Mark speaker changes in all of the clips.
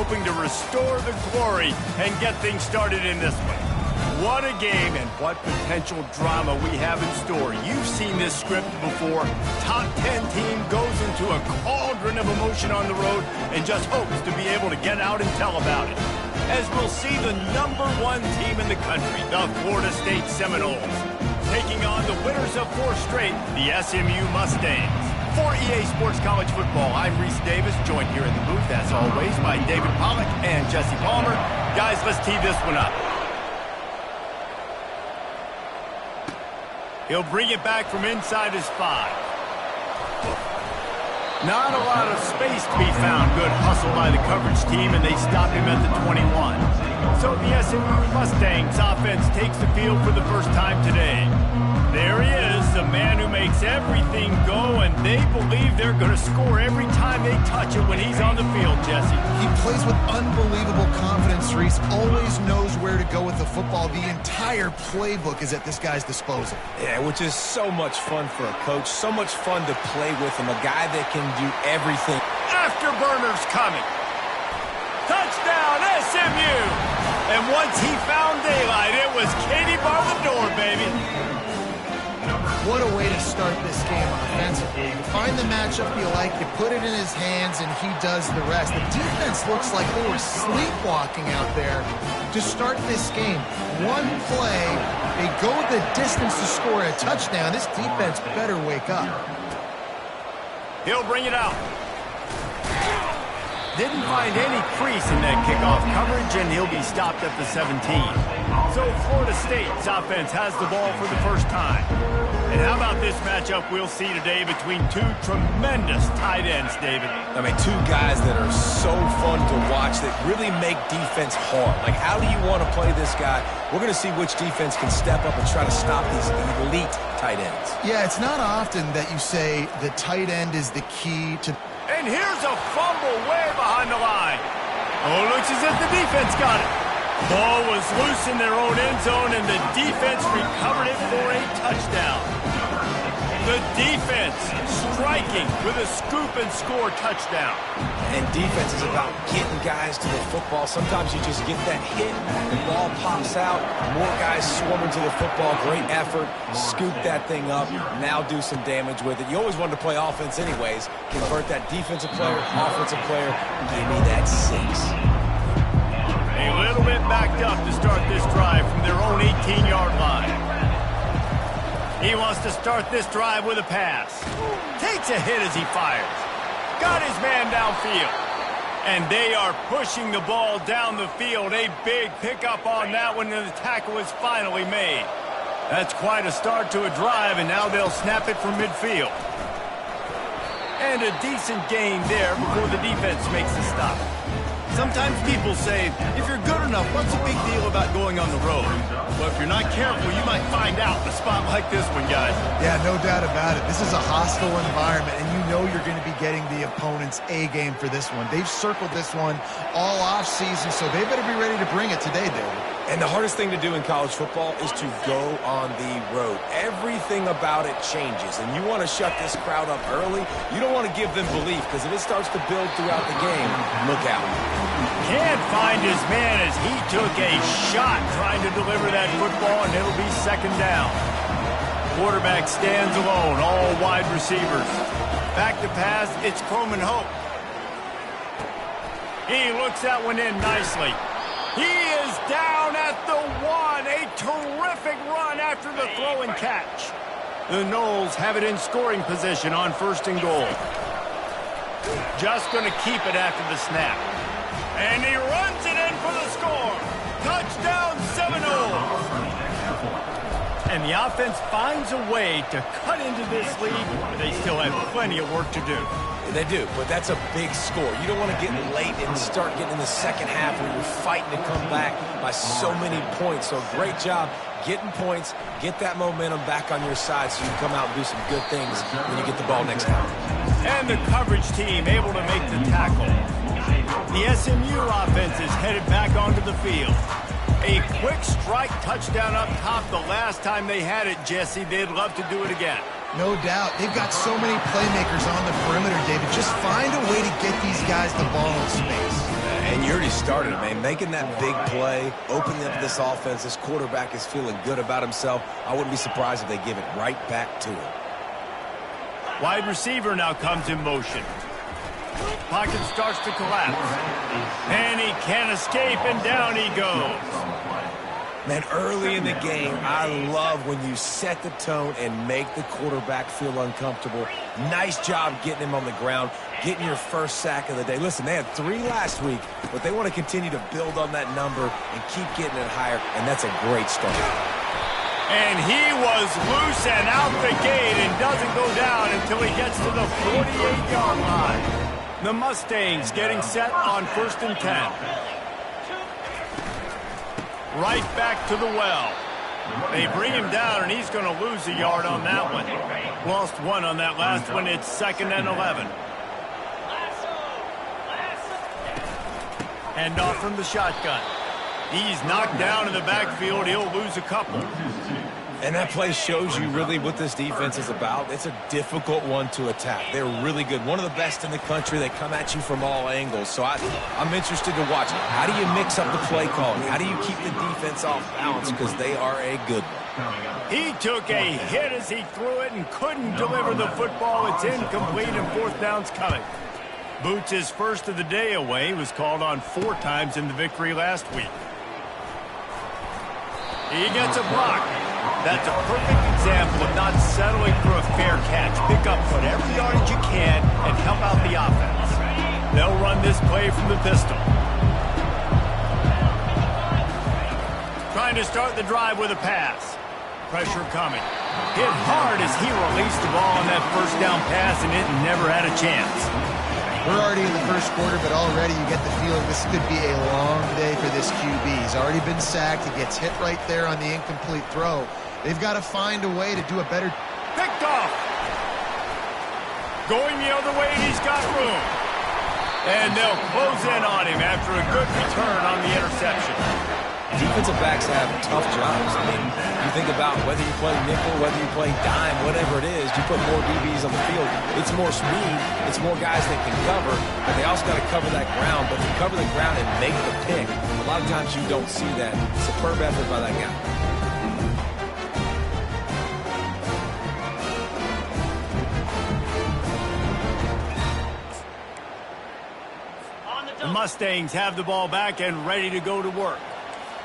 Speaker 1: hoping to restore the glory and get things started in this one. What a game and what potential drama we have in store. You've seen this script before. Top 10 team goes into a cauldron of emotion on the road and just hopes to be able to get out and tell about it. As we'll see the #1 team in the country, the Florida State Seminoles, taking on the winners of 4 straight, the SMU Mustangs. For EA Sports College Football, I'm Reese Davis, joined here in the booth, as always, by David Pollack and Jesse Palmer. Guys, let's tee this one up. He'll bring it back from inside his 5. Not a lot of space to be found. Good hustle by the coverage team, and they stop him at the 21. So the SMU Mustangs offense takes the field for the first time today. There he is, the man who makes everything go, and they believe they're going to score every time they touch it when he's on the field, Jesse.
Speaker 2: He plays with unbelievable confidence, Reese. Always knows where to go with the football. The entire playbook is at this guy's disposal.
Speaker 3: Yeah, which is so much fun for a coach. So much fun to play with him. A guy that can do everything.
Speaker 1: Afterburners coming. Touchdown, SMU! And once he found daylight, it was Katie bar the door, baby.
Speaker 2: What a way to start this game offensively. You find the matchup you like, you put it in his hands, and he does the rest. The defense looks like they were sleepwalking out there to start this game. One play, they go the distance to score a touchdown. This defense better wake up.
Speaker 1: He'll bring it out. Didn't find any crease in that kickoff coverage, and he'll be stopped at the 17. So Florida State's offense has the ball for the first time. And how about this matchup we'll see today between 2 tremendous tight ends, David?
Speaker 3: I mean, 2 guys that are so fun to watch that really make defense hard. Like, how do you want to play this guy? We're going to see which defense can step up and try to stop these elite tight ends.
Speaker 2: Yeah, it's not often that you say the tight end is the key to...
Speaker 1: And here's a fumble way behind the line. Oh, looks as if the defense got it. Ball was loose in their own end zone, and the defense recovered it for a touchdown. The defense striking with a scoop and score touchdown.
Speaker 3: And defense is about getting guys to the football. Sometimes you just get that hit, the ball pops out, more guys swarming to the football. Great effort, scoop that thing up, now do some damage with it. You always wanted to play offense anyways. Convert that defensive player, offensive player, give me that 6.
Speaker 1: A little bit backed up to start this drive from their own 18-yard line. He wants to start this drive with a pass. Takes a hit as he fires. Got his man downfield. And they are pushing the ball down the field. A big pickup on that one, and the tackle is finally made. That's quite a start to a drive, and now they'll snap it from midfield. And a decent gain there before the defense makes the stop. Sometimes people say, if you're good enough, what's the big deal about going on the road? Well, if you're not careful, you might find out in a spot like this one, guys.
Speaker 2: Yeah, no doubt about it. This is a hostile environment, and you know you're going to be getting the opponent's A game for this one. They've circled this one all off season, so they better be ready to bring it today, David.
Speaker 3: And the hardest thing to do in college football is to go on the road. Everything about it changes, and you want to shut this crowd up early. You don't want to give them belief, because if it starts to build throughout the game, look out.
Speaker 1: Can't find his man as he took a shot trying to deliver that football, and it'll be 2nd down. Quarterback stands alone, all wide receivers. Back to pass, it's Coleman Hope. He looks that one in nicely. He is down at the 1. A terrific run after the throw and catch. The Noles have it in scoring position on 1st and goal. Just going to keep it after the snap. And he runs it in for the score. Touchdown Seminoles. And the offense finds a way to cut into this lead, but they still have plenty of work to do.
Speaker 3: They do, but that's a big score. You don't want to get late and start getting in the second half where you're fighting to come back by so many points. So great job getting points, get that momentum back on your side so you can come out and do some good things when you get the ball next time.
Speaker 1: And the coverage team able to make the tackle. The SMU offense is headed back onto the field. A quick strike touchdown up top the last time they had it, Jesse. They'd love to do it again.
Speaker 2: No doubt. They've got so many playmakers on the perimeter, David. Just find a way to get these guys the ball in space.
Speaker 3: And you're started it, man. Making that big play, opening up this offense. This quarterback is feeling good about himself. I wouldn't be surprised if they give it right back to him.
Speaker 1: Wide receiver now comes in motion. Pocket starts to collapse. And he can't escape, and down he goes.
Speaker 3: Man, early in the game, I love when you set the tone and make the quarterback feel uncomfortable. Nice job getting him on the ground, getting your first sack of the day. Listen, they had 3 last week, but they want to continue to build on that number and keep getting it higher, and that's a great start.
Speaker 1: And he was loose and out the gate and doesn't go down until he gets to the 48-yard line. The Mustangs getting set on 1st and 10. Right back to the well. They bring him down, and he's going to lose a yard on that one. Lost 1 on that last one. It's 2nd and 11. Hand off from the shotgun. He's knocked down in the backfield. He'll lose a couple.
Speaker 3: And that play shows you really what this defense is about. It's a difficult one to attack. They're really good. One of the best in the country. They come at you from all angles. So I'm interested to watch. How do you mix up the play calling? How do you keep the defense off balance? Because they are a good one.
Speaker 1: He took a hit as he threw it and couldn't deliver the football. It's incomplete, and 4th down's coming. Boots' first of the day away. Was called on 4 times in the victory last week. He gets a block. That's a perfect example of not settling for a fair catch. Pick up whatever yardage you can and help out the offense. They'll run this play from the pistol. Trying to start the drive with a pass. Pressure coming. Hit hard as he released the ball on that 1st down pass, and it never had a chance.
Speaker 2: We're already in the 1st quarter, but already you get the feeling this could be a long day for this QB. He's already been sacked. He gets hit right there on the incomplete throw. They've got to find a way to do a better...
Speaker 1: Picked off! Going the other way, and he's got room. And they'll close in on him after a good return on the interception.
Speaker 3: Defensive backs have tough jobs. I mean, you think about whether you play nickel, whether you play dime, whatever it is, you put more DBs on the field. It's more speed. It's more guys that can cover, but they also got to cover that ground. But to cover the ground and make the pick, a lot of times you don't see that. Superb effort by that guy.
Speaker 1: The Mustangs have the ball back and ready to go to work.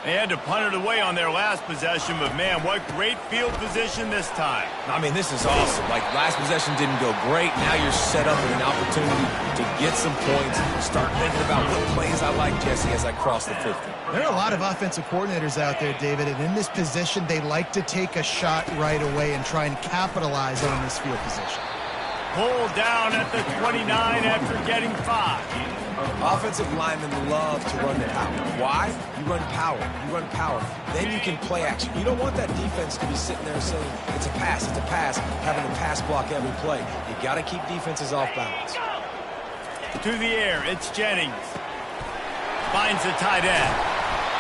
Speaker 1: They had to punt it away on their last possession, but man, what great field position this time.
Speaker 3: I mean, this is awesome. Like, last possession didn't go great. Now you're set up with an opportunity to get some points. Start thinking about what plays I like, Jesse, as I cross the 50.
Speaker 2: There are a lot of offensive coordinators out there, David, and in this position, they like to take a shot right away and try and capitalize on this field position.
Speaker 1: Pulled down at the 29 after getting 5.
Speaker 3: Offensive linemen love to run the power. Why? You run power. You run power. Then you can play action. You don't want that defense to be sitting there saying, it's a pass, having to pass block every play. You got to keep defenses off balance.
Speaker 1: To the air, it's Jennings. Finds the tight end.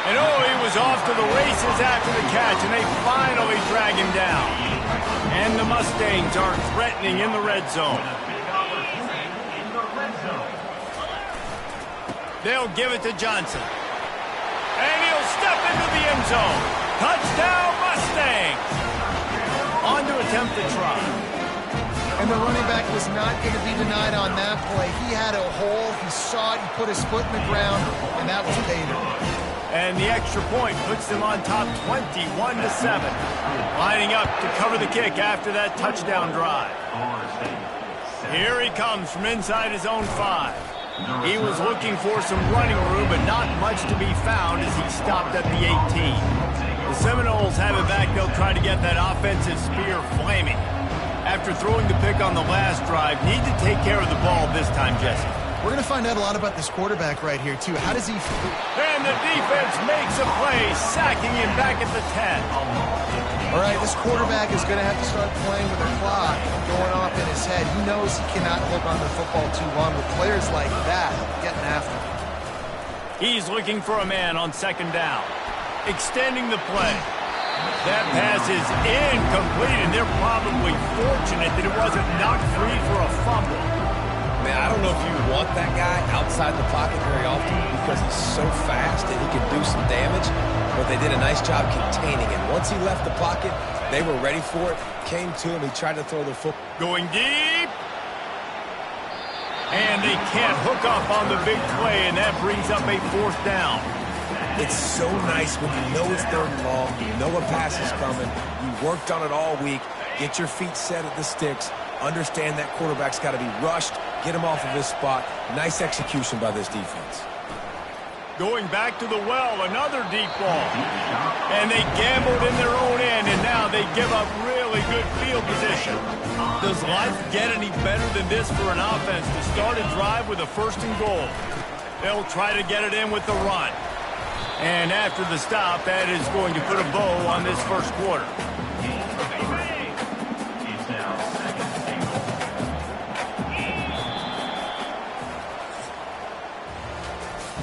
Speaker 1: And oh, he was off to the races after the catch, and they finally drag him down. And the Mustangs are threatening in the red zone. They'll give it to Johnson. And he'll step into the end zone. Touchdown, Mustangs! On to attempt the try.
Speaker 2: And the running back was not going to be denied on that play. He had a hole. He saw it. He put his foot in the ground, and that was paydirt.
Speaker 1: And the extra point puts them on top 21-7. Lining up to cover the kick after that touchdown drive. Here he comes from inside his own 5. He was looking for some running room, but not much to be found as he stopped at the 18. The Seminoles have it back. They'll try to get that offensive spear flaming. After throwing the pick on the last drive, need to take care of the ball this time, Jesse.
Speaker 2: We're going to find out a lot about this quarterback right here, too. How does he...
Speaker 1: And the defense makes a play, sacking him back at the 10.
Speaker 2: All right, this quarterback is going to have to start playing with a clock going off in his head. He knows he cannot hold on to the football too long with players like that getting after him.
Speaker 1: He's looking for a man on 2nd down. Extending the play. That pass is incomplete, and they're probably fortunate that it wasn't knocked free for a fumble.
Speaker 3: Man, I don't know if you want that guy outside the pocket very often because he's so fast and he can do some damage, but they did a nice job containing him. Once he left the pocket, they were ready for it, came to him, he tried to throw the football.
Speaker 1: Going deep. And they can't hook up on the big play, and that brings up a 4th down.
Speaker 3: It's so nice when you know it's 3rd and long, you know a pass is coming, you worked on it all week, get your feet set at the sticks, understand that quarterback's got to be rushed, get him off of his spot. Nice execution by this defense.
Speaker 1: Going back to the well, another deep ball. And they gambled in their own end, and now they give up really good field position. Does life get any better than this for an offense to start a drive with a 1st and goal? They'll try to get it in with the run. And after the stop, that is going to put a bow on this 1st quarter.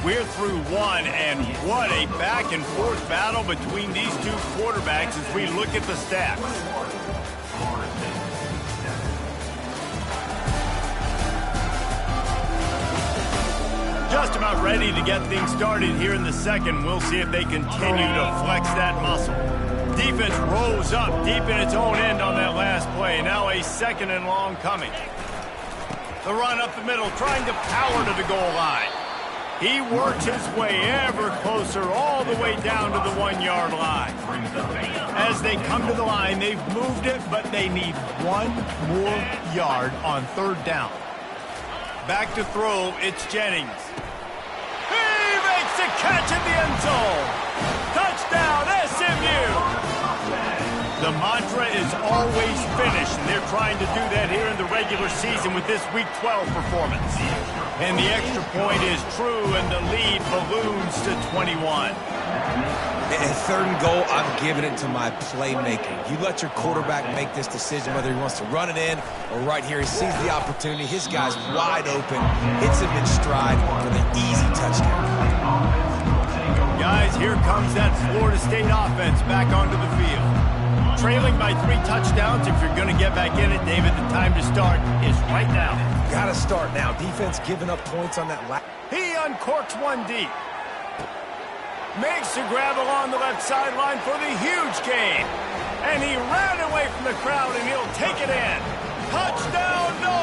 Speaker 1: We're through 1, and what a back-and-forth battle between these two quarterbacks as we look at the stats. Just about ready to get things started here in the 2nd. We'll see if they continue to flex that muscle. Defense rose up deep in its own end on that last play. Now a 2nd and long coming. The run up the middle, trying to power to the goal line. He works his way ever closer all the way down to the 1-yard line. As they come to the line, they've moved it, but they need 1 more yard on 3rd down. Back to throw, it's Jennings. He makes the catch in the end zone. Touchdown, SMU. The mantra is always finish, and they're trying to do that here in the regular season with this Week 12 performance. And the extra point is true, and the lead balloons to 21.
Speaker 3: And 3rd and goal, I'm giving it to my playmaking. You let your quarterback make this decision, whether he wants to run it in or right here. He sees the opportunity. His guy's wide open, hits him in stride for the easy touchdown.
Speaker 1: Guys, here comes that Florida State offense back onto the field. Trailing by 3 touchdowns. If you're going to get back in it, David, the time to start is right now.
Speaker 3: Got to start now. Defense giving up points on that last.
Speaker 1: He uncorks 1 deep. Makes the grab along the left sideline for the huge gain. And he ran away from the crowd, and he'll take it in. Touchdown, no!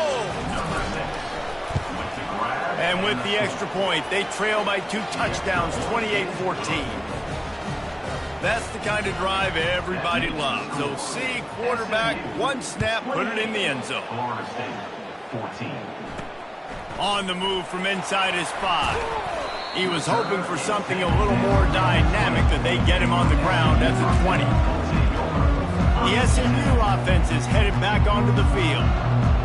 Speaker 1: And with the extra point, they trail by 2 touchdowns, 28-14. That's the kind of drive everybody loves. So see quarterback, 1 snap, put it in the end zone. On the move from inside his 5. He was hoping for something a little more dynamic, that they get him on the ground. That's a 20. The SMU offense is headed back onto the field.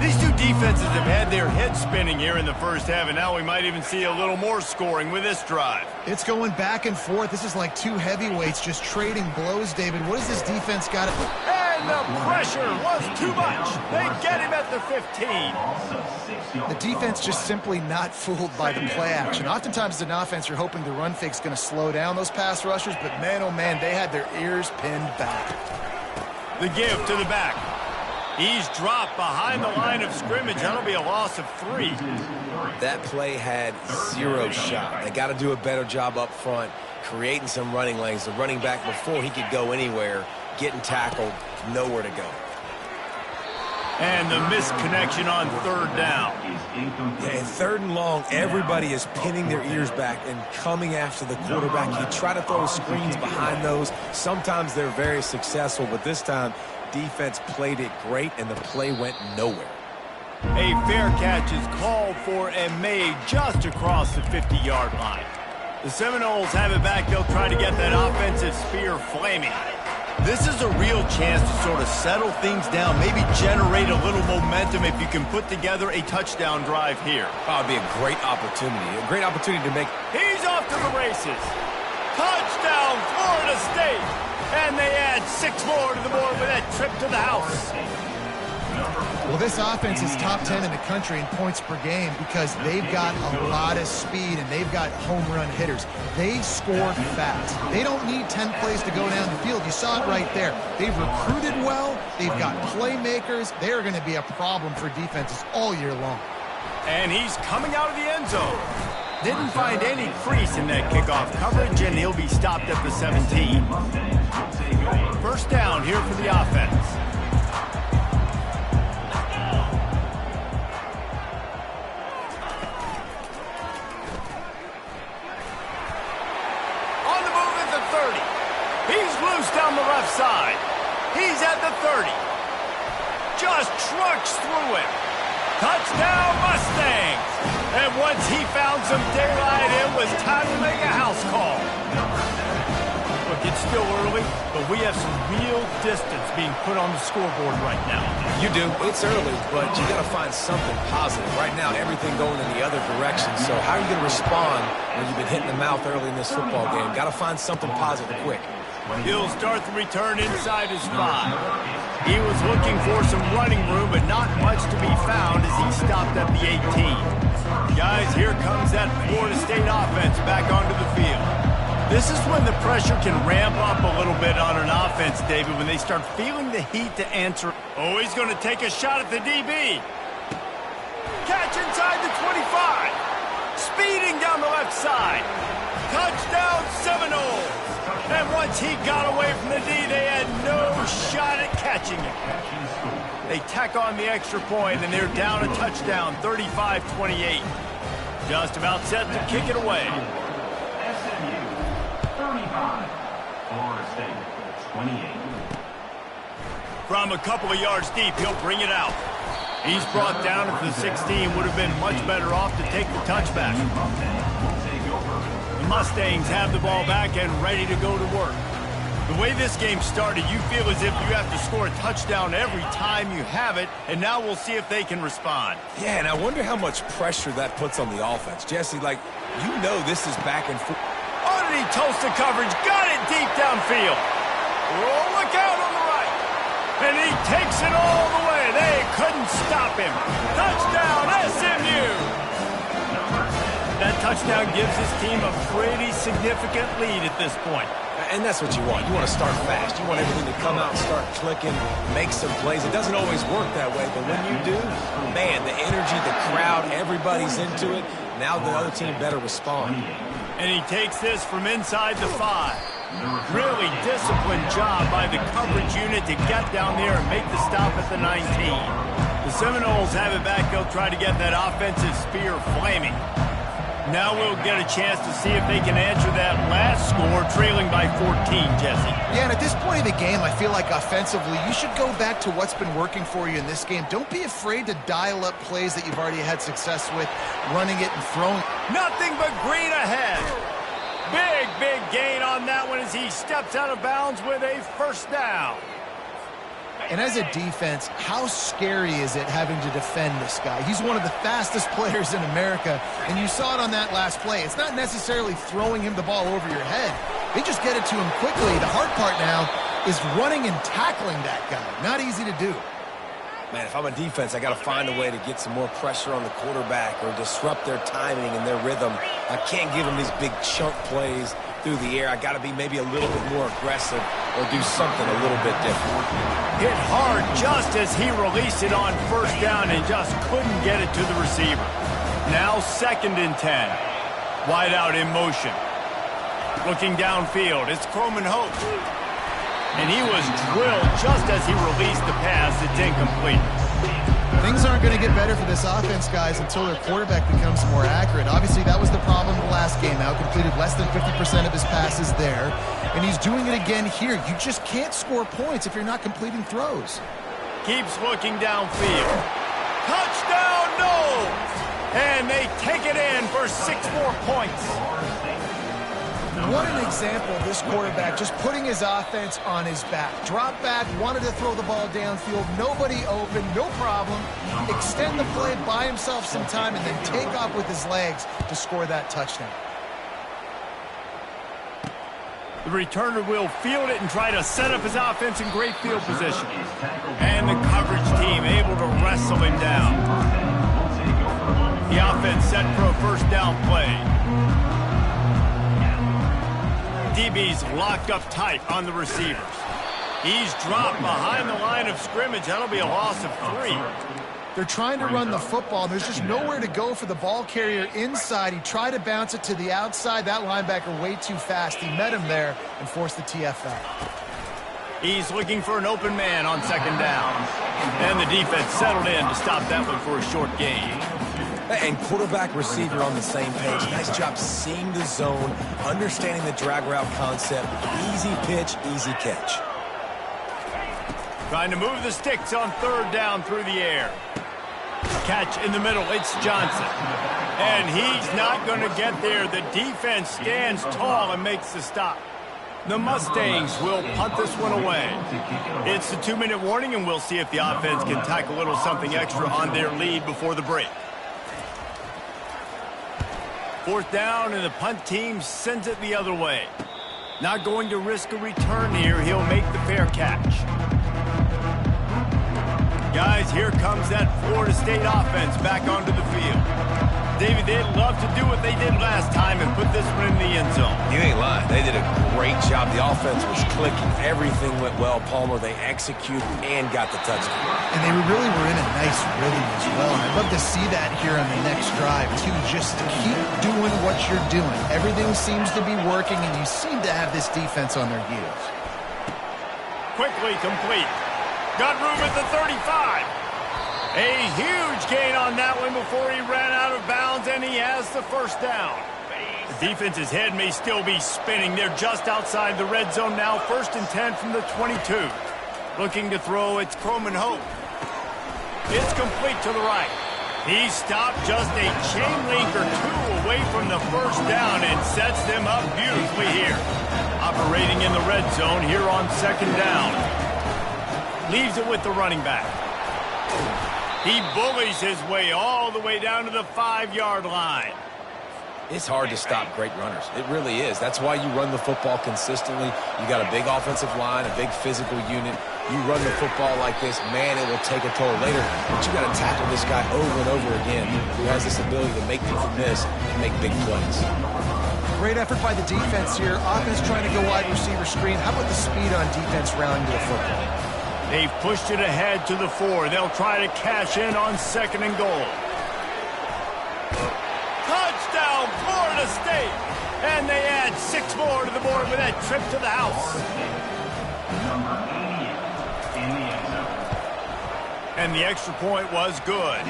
Speaker 1: These two defenses have had their heads spinning here in the 1st half, and now we might even see a little more scoring with this drive.
Speaker 2: It's going back and forth. This is like 2 heavyweights just trading blows, David. What does this defense got to...
Speaker 1: And the pressure was too much. They get him at the 15.
Speaker 2: The defense just simply not fooled by the play action. Oftentimes as an offense, you're hoping the run fake's going to slow down those pass rushers, but man, oh man, they had their ears pinned back.
Speaker 1: The give to the back. He's dropped behind the line of scrimmage. That'll be a loss of 3.
Speaker 3: That play had 0 shot. They got to do a better job up front, creating some running lanes. The running back, before he could go anywhere, getting tackled, nowhere to go.
Speaker 1: And the misconnection on 3rd down.
Speaker 3: Yeah, and 3rd and long, everybody is pinning their ears back and coming after the quarterback. You try to throw screens behind those. Sometimes they're very successful, but this time, defense played it great, and the play went nowhere.
Speaker 1: A fair catch is called for and made just across the 50-yard line. The Seminoles have it back. They'll try to get that offensive spear flaming. This is a real chance to sort of settle things down, maybe generate a little momentum if you can put together a touchdown drive here.
Speaker 3: Oh, it'd be a great opportunity to make.
Speaker 1: He's off to the races. Touchdown, Florida State. And they add 6 more to the board with that trip to the house.
Speaker 2: Well, this offense is top 10 in the country in points per game because they've got a lot of speed and they've got home run hitters. They score fast. They don't need 10 plays to go down the field. You saw it right there. They've recruited well. They've got playmakers. They're going to be a problem for defenses all year long.
Speaker 1: And he's coming out of the end zone. Didn't find any crease in that kickoff coverage, and he'll be stopped at the 17. First down here for the offense. On the move at the 30. He's loose down the left side. He's at the 30. Just trucks through it. Touchdown, Mustangs! And once he found some daylight, it was time to make a house call. Look, it's still early, but we have some real distance being put on the scoreboard right now.
Speaker 3: You do. It's early, but you got to find something positive. Right now, everything going in the other direction. So how are you going to respond when you've been hitting the mouth early in this football game? Got to find something positive quick.
Speaker 1: He'll start the return inside his 5. He was looking for some running room, but not much to be found as he stopped at the 18. Guys, here comes that Florida State offense back onto the field. This is when the pressure can ramp up a little bit on an offense, David, when they start feeling the heat to answer. Oh, he's going to take a shot at the DB. Catch inside the 25. Speeding down the left side. Touchdown, Seminoles. And once he got away from the D, they had no shot at catching him. They tack on the extra point, and they're down a touchdown, 35-28. Just about set to kick it away.
Speaker 4: SMU, 35. Florida State, 28.
Speaker 1: From a couple of yards deep, he'll bring it out. He's brought down at the 16. Would have been much better off to take the touchback. The Mustangs have the ball back and ready to go to work. The way this game started, you feel as if you have to score a touchdown every time you have it, and now we'll see if they can respond.
Speaker 3: Yeah, and I wonder how much pressure that puts on the offense. Jesse, you know this is back and forth.
Speaker 1: Underneath Tulsa coverage, got it deep downfield. Oh, look out on the right. And he takes it all the way. They couldn't stop him. Touchdown, SMU. That touchdown gives his team a pretty significant lead at this point.
Speaker 3: And that's what you want. You want to start fast. You want everything to come out and start clicking, make some plays. It doesn't always work that way, but when you do, man, the energy, the crowd, everybody's into it. Now the other team better respond.
Speaker 1: And he takes this from inside the 5. Really disciplined job by the coverage unit to get down there and make the stop at the 19. The Seminoles have it back. They'll try to get that offensive spear flaming. Now we'll get a chance to see if they can answer that last score, trailing by 14, Jesse.
Speaker 2: Yeah, and at this point of the game, I feel like offensively, you should go back to what's been working for you in this game. Don't be afraid to dial up plays that you've already had success with, running it and throwing.
Speaker 1: Nothing but green ahead. Big gain on that one as he steps out of bounds with a first down.
Speaker 2: And as a defense, how scary is it having to defend this guy? He's one of the fastest players in America, and you saw it on that last play. It's not necessarily throwing him the ball over your head. They just get it to him quickly. The hard part now is running and tackling that guy. Not easy to do.
Speaker 3: Man, if I'm a defense, I got to find a way to get some more pressure on the quarterback or disrupt their timing and their rhythm. I can't give them these big chunk plays through the air. I got to be maybe a little bit more aggressive or do something a little bit different.
Speaker 1: Hit hard just as he released it on first down and just couldn't get it to the receiver. Now 2nd and 10. Wide out in motion. Looking downfield, it's Croman Hope. And he was drilled just as he released the pass. It's incomplete.
Speaker 2: Things aren't going to get better for this offense, guys, until their quarterback becomes more accurate. Obviously, that was the problem the last game out. Completed less than 50% of his passes there. And he's doing it again here. You just can't score points if you're not completing throws.
Speaker 1: Keeps looking downfield. Touchdown, no! And they take it in for 6 more points.
Speaker 2: What an example of this quarterback just putting his offense on his back. Drop back, wanted to throw the ball downfield, nobody open, no problem. Extend the play, buy himself some time, and then take off with his legs to score that touchdown.
Speaker 1: The returner will field it and try to set up his offense in great field position. And the coverage team able to wrestle him down. The offense set for a first down play. DB's locked up tight on the receivers. He's dropped behind the line of scrimmage. That'll be a loss of 3.
Speaker 2: They're trying to run the football. There's just nowhere to go for the ball carrier inside. He tried to bounce it to the outside. That linebacker way too fast. He met him there and forced the TFL.
Speaker 1: He's looking for an open man on second down. And the defense settled in to stop that one for a short gain.
Speaker 3: And quarterback, receiver on the same page. Nice job seeing the zone, understanding the drag route concept. Easy pitch, easy catch.
Speaker 1: Trying to move the sticks on third down through the air. Catch in the middle, it's Johnson. And he's not going to get there. The defense stands tall and makes the stop. The Mustangs will punt this one away. It's the 2-minute warning, and we'll see if the offense can tack a little something extra on their lead before the break. Fourth down, and the punt team sends it the other way. Not going to risk a return here. He'll make the fair catch. Guys, here comes that Florida State offense back onto the field. David, they'd love to do what they did last time and put this one in the end zone.
Speaker 3: You ain't lying. They did a great job. The offense was clicking. Everything went well. Palmer, they executed and got the touchdown.
Speaker 2: And they really were in a nice rhythm as well. And I'd love to see that here on the next drive, too. Just keep doing what you're doing. Everything seems to be working, and you seem to have this defense on their heels.
Speaker 1: Quickly complete. Got room at the 35. A huge gain on that one before he ran out of bounds, and he has the first down. The defense's head may still be spinning. They're just outside the red zone now. 1st and 10 from the 22. Looking to throw, it's Croman Hope. It's complete to the right. He stopped just a chain link or two away from the first down and sets them up beautifully here. Operating in the red zone here on second down. Leaves it with the running back. He bullies his way all the way down to the 5-yard line.
Speaker 3: It's hard to stop great runners. It really is. That's why you run the football consistently. You got a big offensive line, a big physical unit. You run the football like this, man, it will take a toll later. But you got to tackle this guy over and over again who has this ability to make people miss and make big plays.
Speaker 2: Great effort by the defense here. Offense trying to go wide receiver screen. How about the speed on defense rounding to the football?
Speaker 1: They've pushed it ahead to the 4. They'll try to cash in on 2nd and goal. Touchdown, Florida State! And they add 6 more to the board with that trip to the house. And the extra point was good.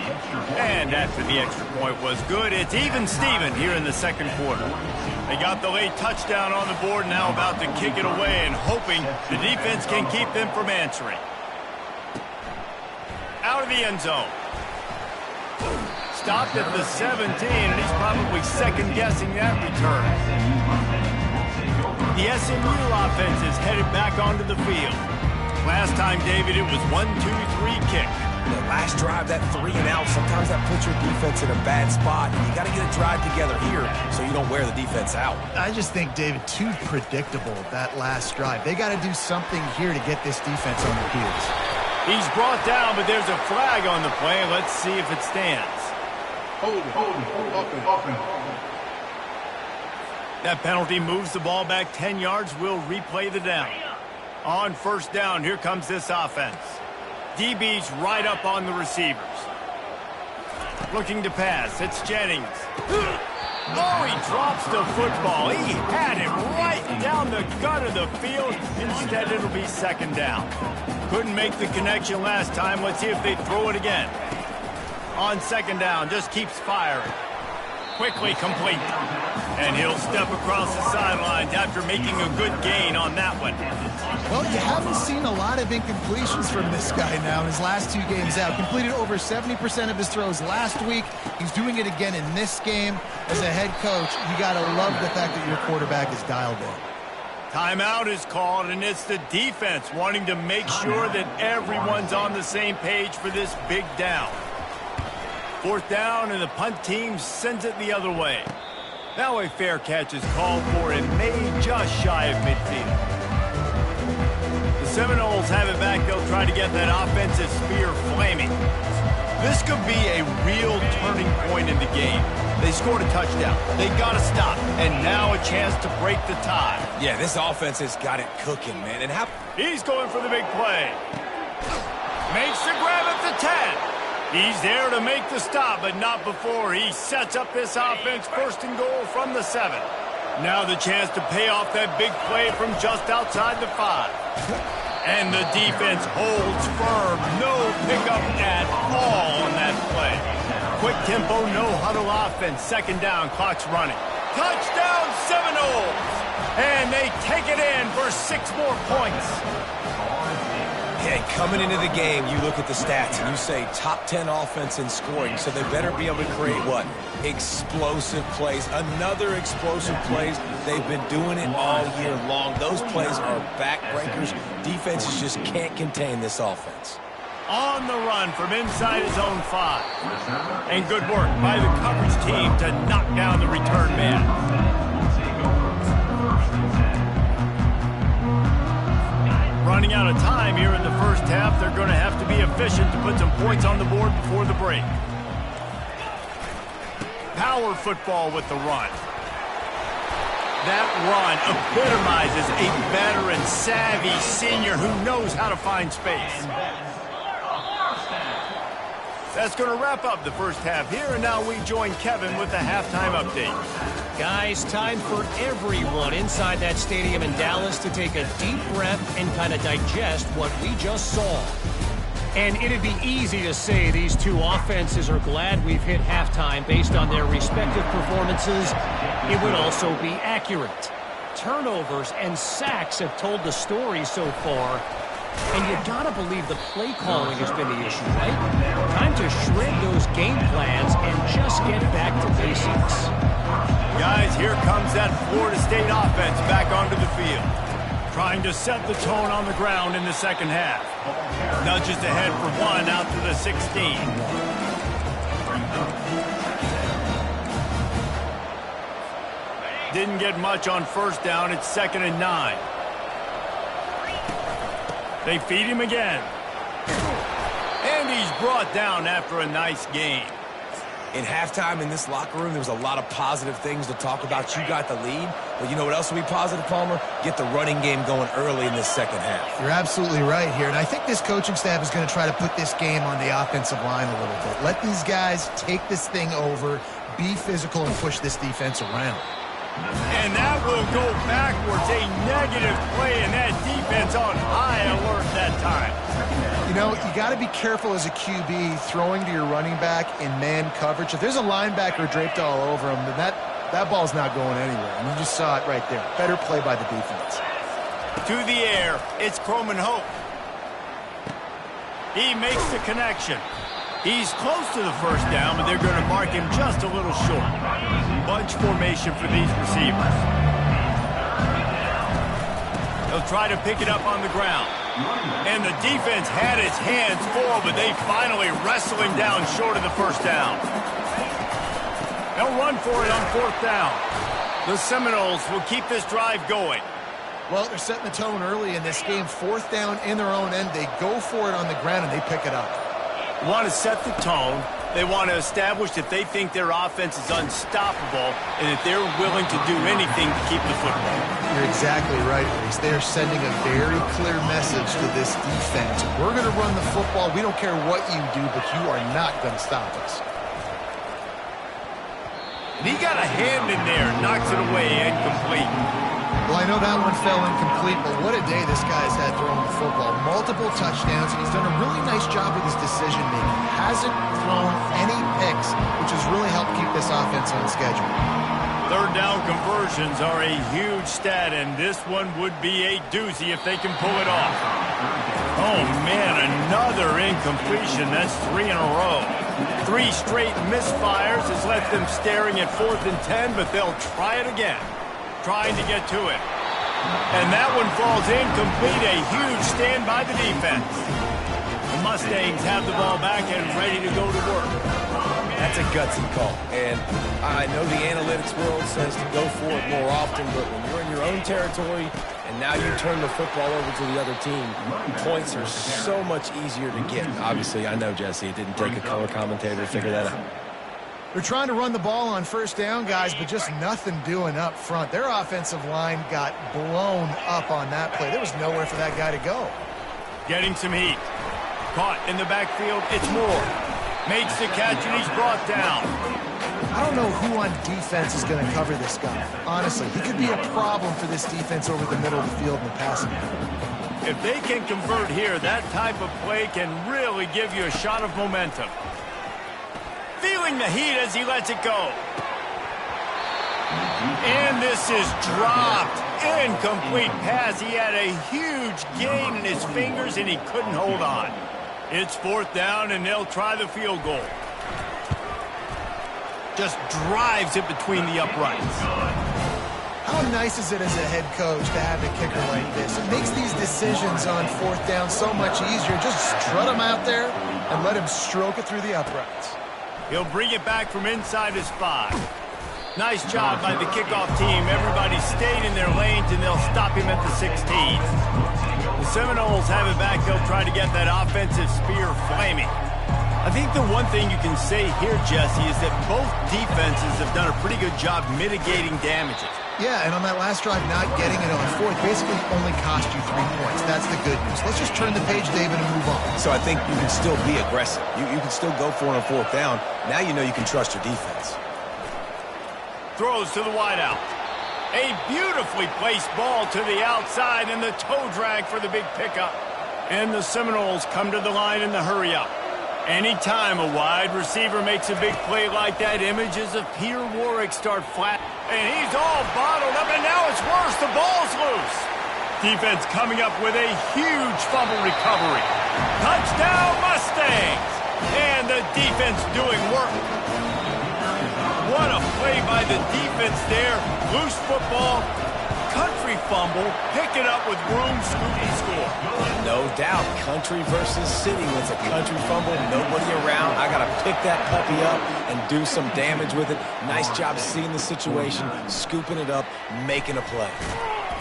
Speaker 1: And after the extra point was good, it's even Steven here in the second quarter. They got the late touchdown on the board, now about to kick it away and hoping the defense can keep them from answering. Out of the end zone. Stopped at the 17, and he's probably second-guessing that return. The SMU offense is headed back onto the field. Last time, David, it was 1-2-3 kick.
Speaker 3: The last drive, that 3 and out, sometimes that puts your defense in a bad spot. You got to get a drive together here so you don't wear the defense out.
Speaker 2: I just think, David, too predictable, that last drive. They got to do something here to get this defense on their heels.
Speaker 1: He's brought down, but there's a flag on the play. Let's see if it stands.
Speaker 5: Hold it.
Speaker 1: That penalty moves the ball back 10 yards. We'll replay the down. On first down, here comes this offense. DB's right up on the receivers. Looking to pass, it's Jennings. Oh, he drops the football. He had it right down the gut of the field. Instead, it'll be second down. Couldn't make the connection last time. Let's see if they throw it again. On second down, just keeps firing. Quickly complete. And he'll step across the sidelines after making a good gain on that one.
Speaker 2: Well, you haven't seen a lot of incompletions from this guy now in his last 2 games out. Completed over 70% of his throws last week. He's doing it again in this game. As a head coach, you got to love the fact that your quarterback is dialed in.
Speaker 1: Timeout is called, and it's the defense wanting to make sure that everyone's on the same page for this big down. Fourth down, and the punt team sends it the other way. Now a fair catch is called for and made just shy of midfield. The Seminoles have it back. They'll try to get that offensive spear flaming. This could be a real turning point in the game. They scored a touchdown. They got to stop. And now a chance to break the tie.
Speaker 3: Yeah, this offense has got it cooking, man. And
Speaker 1: he's going for the big play. Makes the grab at the 10. He's there to make the stop, but not before he sets up this offense 1st and goal from the 7. Now the chance to pay off that big play from just outside the 5. And the defense holds firm. No pickup at all on that play. Quick tempo, no huddle offense. 2nd down, clock's running. Touchdown Seminoles! And they take it in for 6 more points.
Speaker 3: Yeah, coming into the game, you look at the stats and you say top 10 offense in scoring, so they better be able to create what? Explosive plays. Another explosive plays. They've been doing it all year long. Those plays are backbreakers. Defenses just can't contain this offense.
Speaker 1: On the run from inside his own 5. And good work by the coverage team to knock down the return man. Running out of time here in the 1st half. They're going to have to be efficient to put some points on the board before the break. Power football with the run. That run epitomizes a veteran, savvy senior who knows how to find space. That's going to wrap up the 1st half here, and now we join Kevin with the halftime update.
Speaker 6: Guys, time for everyone inside that stadium in Dallas to take a deep breath and kind of digest what we just saw. And it'd be easy to say these two offenses are glad we've hit halftime based on their respective performances. It would also be accurate. Turnovers and sacks have told the story so far. And you gotta believe the play calling has been the issue, right? Time to shred those game plans and just get back to basics.
Speaker 1: Guys, here comes that Florida State offense back onto the field. Trying to set the tone on the ground in the 2nd half. Nudges ahead for 1 out to the 16. Didn't get much on 1st down. It's 2nd and 9. They feed him again. And he's brought down after a nice game.
Speaker 3: In halftime in this locker room, there was a lot of positive things to talk about. You got the lead, but you know what else will be positive, Palmer? Get the running game going early in this 2nd half.
Speaker 2: You're absolutely right here, and I think this coaching staff is going to try to put this game on the offensive line a little bit. Let these guys take this thing over, be physical, and push this defense around.
Speaker 1: And that will go backwards. A negative play, and that defense on high alert that time.
Speaker 2: You know, you got to be careful as a QB throwing to your running back in man coverage. If there's a linebacker draped all over him, then that ball's not going anywhere. And you just saw it right there. Better play by the defense.
Speaker 1: To the air, it's Croman Hope. He makes the connection. He's close to the 1st down, but they're going to mark him just a little short. Bunch formation for these receivers. They'll try to pick it up on the ground. And the defense had its hands full, but they finally wrestle him down short of the 1st down. They'll run for it on 4th down. The Seminoles will keep this drive going.
Speaker 2: Well, they're setting the tone early in this game. 4th down in their own end. They go for it on the ground, and they pick it up.
Speaker 1: Want to set the tone. They want to establish that they think their offense is unstoppable and that they're willing to do anything to keep the football.
Speaker 2: You're exactly right, Reese. They are sending a very clear message to this defense. We're going to run the football. We don't care what you do, but you are not going to stop us.
Speaker 1: And he got a hand in there, knocks it away, incomplete.
Speaker 2: Well, I know that one fell incomplete, but what a day this guy's had throwing the football. Multiple touchdowns, and he's done a really nice job with his decision-making. Hasn't thrown any picks, which has really helped keep this offense on schedule.
Speaker 1: 3rd down conversions are a huge stat, and this one would be a doozy if they can pull it off. Oh, man, another incompletion. That's 3 in a row. 3 straight misfires has left them staring at 4th and 10, but they'll try it again. Trying to get to it. And that one falls incomplete. A huge stand by the defense. The Mustangs have the ball back and ready to go to work.
Speaker 3: That's a gutsy call. And I know the analytics world says to go for it more often, but when you're in your own territory and now you turn the football over to the other team, points are so much easier to get. Obviously, I know, Jesse, it didn't take a color commentator to figure that out.
Speaker 2: They're trying to run the ball on 1st down, guys, but just nothing doing up front. Their offensive line got blown up on that play. There was nowhere for that guy to go.
Speaker 1: Getting some heat. Caught in the backfield. It's Moore. Makes the catch, and he's brought down.
Speaker 2: I don't know who on defense is going to cover this guy. Honestly, he could be a problem for this defense over the middle of the field in the passing game.
Speaker 1: If they can convert here, that type of play can really give you a shot of momentum. Feeling the heat as he lets it go. And this is dropped. Incomplete pass. He had a huge gain in his fingers, and he couldn't hold on. It's 4th down, and they'll try the field goal. Just drives it between the uprights.
Speaker 2: How nice is it as a head coach to have a kicker like this? It makes these decisions on 4th down so much easier. Just strut him out there and let him stroke it through the uprights.
Speaker 1: He'll bring it back from inside his 5. Nice job by the kickoff team. Everybody stayed in their lanes, and they'll stop him at the 16. The Seminoles have it back. They'll try to get that offensive spear flaming. I think the one thing you can say here, Jesse, is that both defenses have done a pretty good job mitigating damages.
Speaker 2: Yeah, and on that last drive, not getting it on 4th basically only cost you 3 points. That's the good news. Let's just turn the page, David, and move on.
Speaker 3: So I think you can still be aggressive. You can still go for it on 4th down. Now you know you can trust your defense.
Speaker 1: Throws to the wideout. A beautifully placed ball to the outside, and the toe drag for the big pickup. And the Seminoles come to the line in the hurry-up. Anytime a wide receiver makes a big play like that, images of Peter Warwick start flat. And he's all bottled up, and now it's worse. The ball's loose. Defense coming up with a huge fumble recovery. Touchdown, Mustangs! And the defense doing work. What a play by the defense there. Loose football, country fumble, pick it up with room, scoop, and score.
Speaker 3: No doubt, country versus city. When it's a country fumble, nobody around. I got to pick that puppy up and do some damage with it. Nice job seeing the situation, scooping it up, making a play.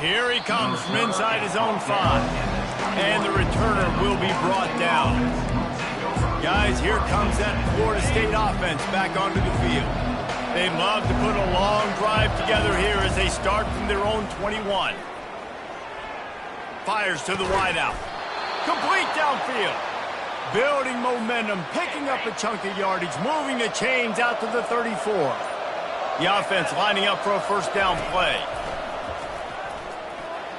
Speaker 1: Here he comes from inside his own 5. And the returner will be brought down. Guys, here comes that Florida State offense back onto the field. They love to put a long drive together here as they start from their own 21. Fires to the wideout. Complete downfield. Building momentum, picking up a chunk of yardage, moving the chains out to the 34. The offense lining up for a 1st down play.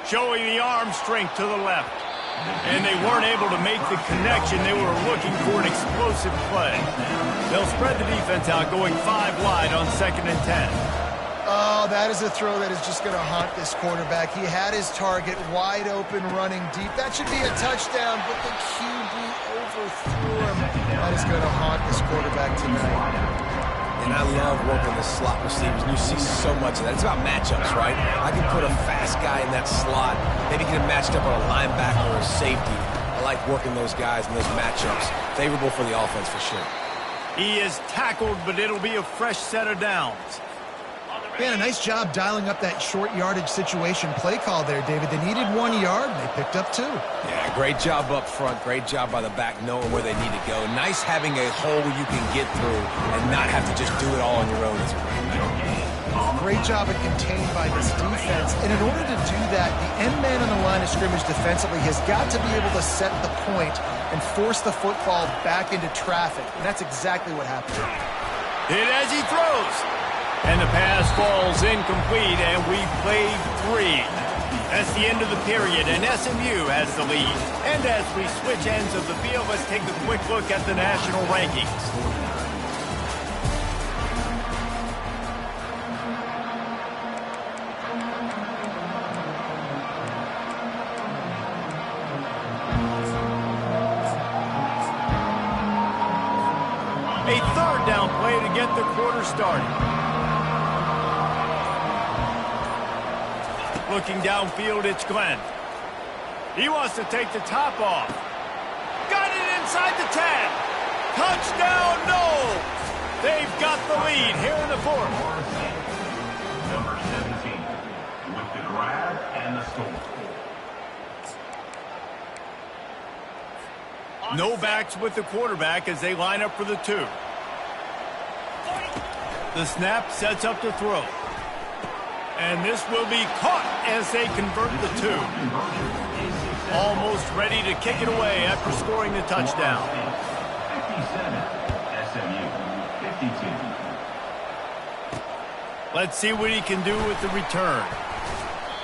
Speaker 1: Showing the arm strength to the left. And they weren't able to make the connection. They were looking for an explosive play. They'll spread the defense out, going 5 wide on 2nd and 10.
Speaker 2: Oh, that is a throw that is just going to haunt this quarterback. He had his target wide open, running deep. That should be a touchdown, but the QB overthrew him. That is going to haunt this quarterback tonight.
Speaker 3: And I love working the slot receivers, and you see so much of that. It's about matchups, right? I can put a fast guy in that slot, maybe get him matched up on a linebacker or a safety. I like working those guys in those matchups. Favorable for the offense for sure.
Speaker 1: He is tackled, but it'll be a fresh set of downs.
Speaker 2: Man, a nice job dialing up that short yardage situation play call there, David. They needed 1 yard, and they picked up 2.
Speaker 3: Yeah, great job up front. Great job by the back knowing where they need to go. Nice having a hole you can get through and not have to just do it all on your own as a running back.
Speaker 2: Great job at contained by this defense. And in order to do that, the end man on the line of scrimmage defensively has got to be able to set the point and force the football back into traffic. And that's exactly what happened.
Speaker 1: Hit as he throws. And the pass falls incomplete, and we played 3. That's the end of the period, and SMU has the lead. And as we switch ends of the field, let's take a quick look at the national rankings. A 3rd down play to get the quarter started. Looking downfield, it's Glenn. He wants to take the top off. Got it inside the 10. Touchdown, no! They've got the lead here in the 4th.
Speaker 4: Number 17 with the grab and the score.
Speaker 1: No backs with the quarterback as they line up for the 2. The snap sets up to throw. And this will be caught as they convert the 2. Almost ready to kick it away after scoring the touchdown. Let's see what he can do with the return.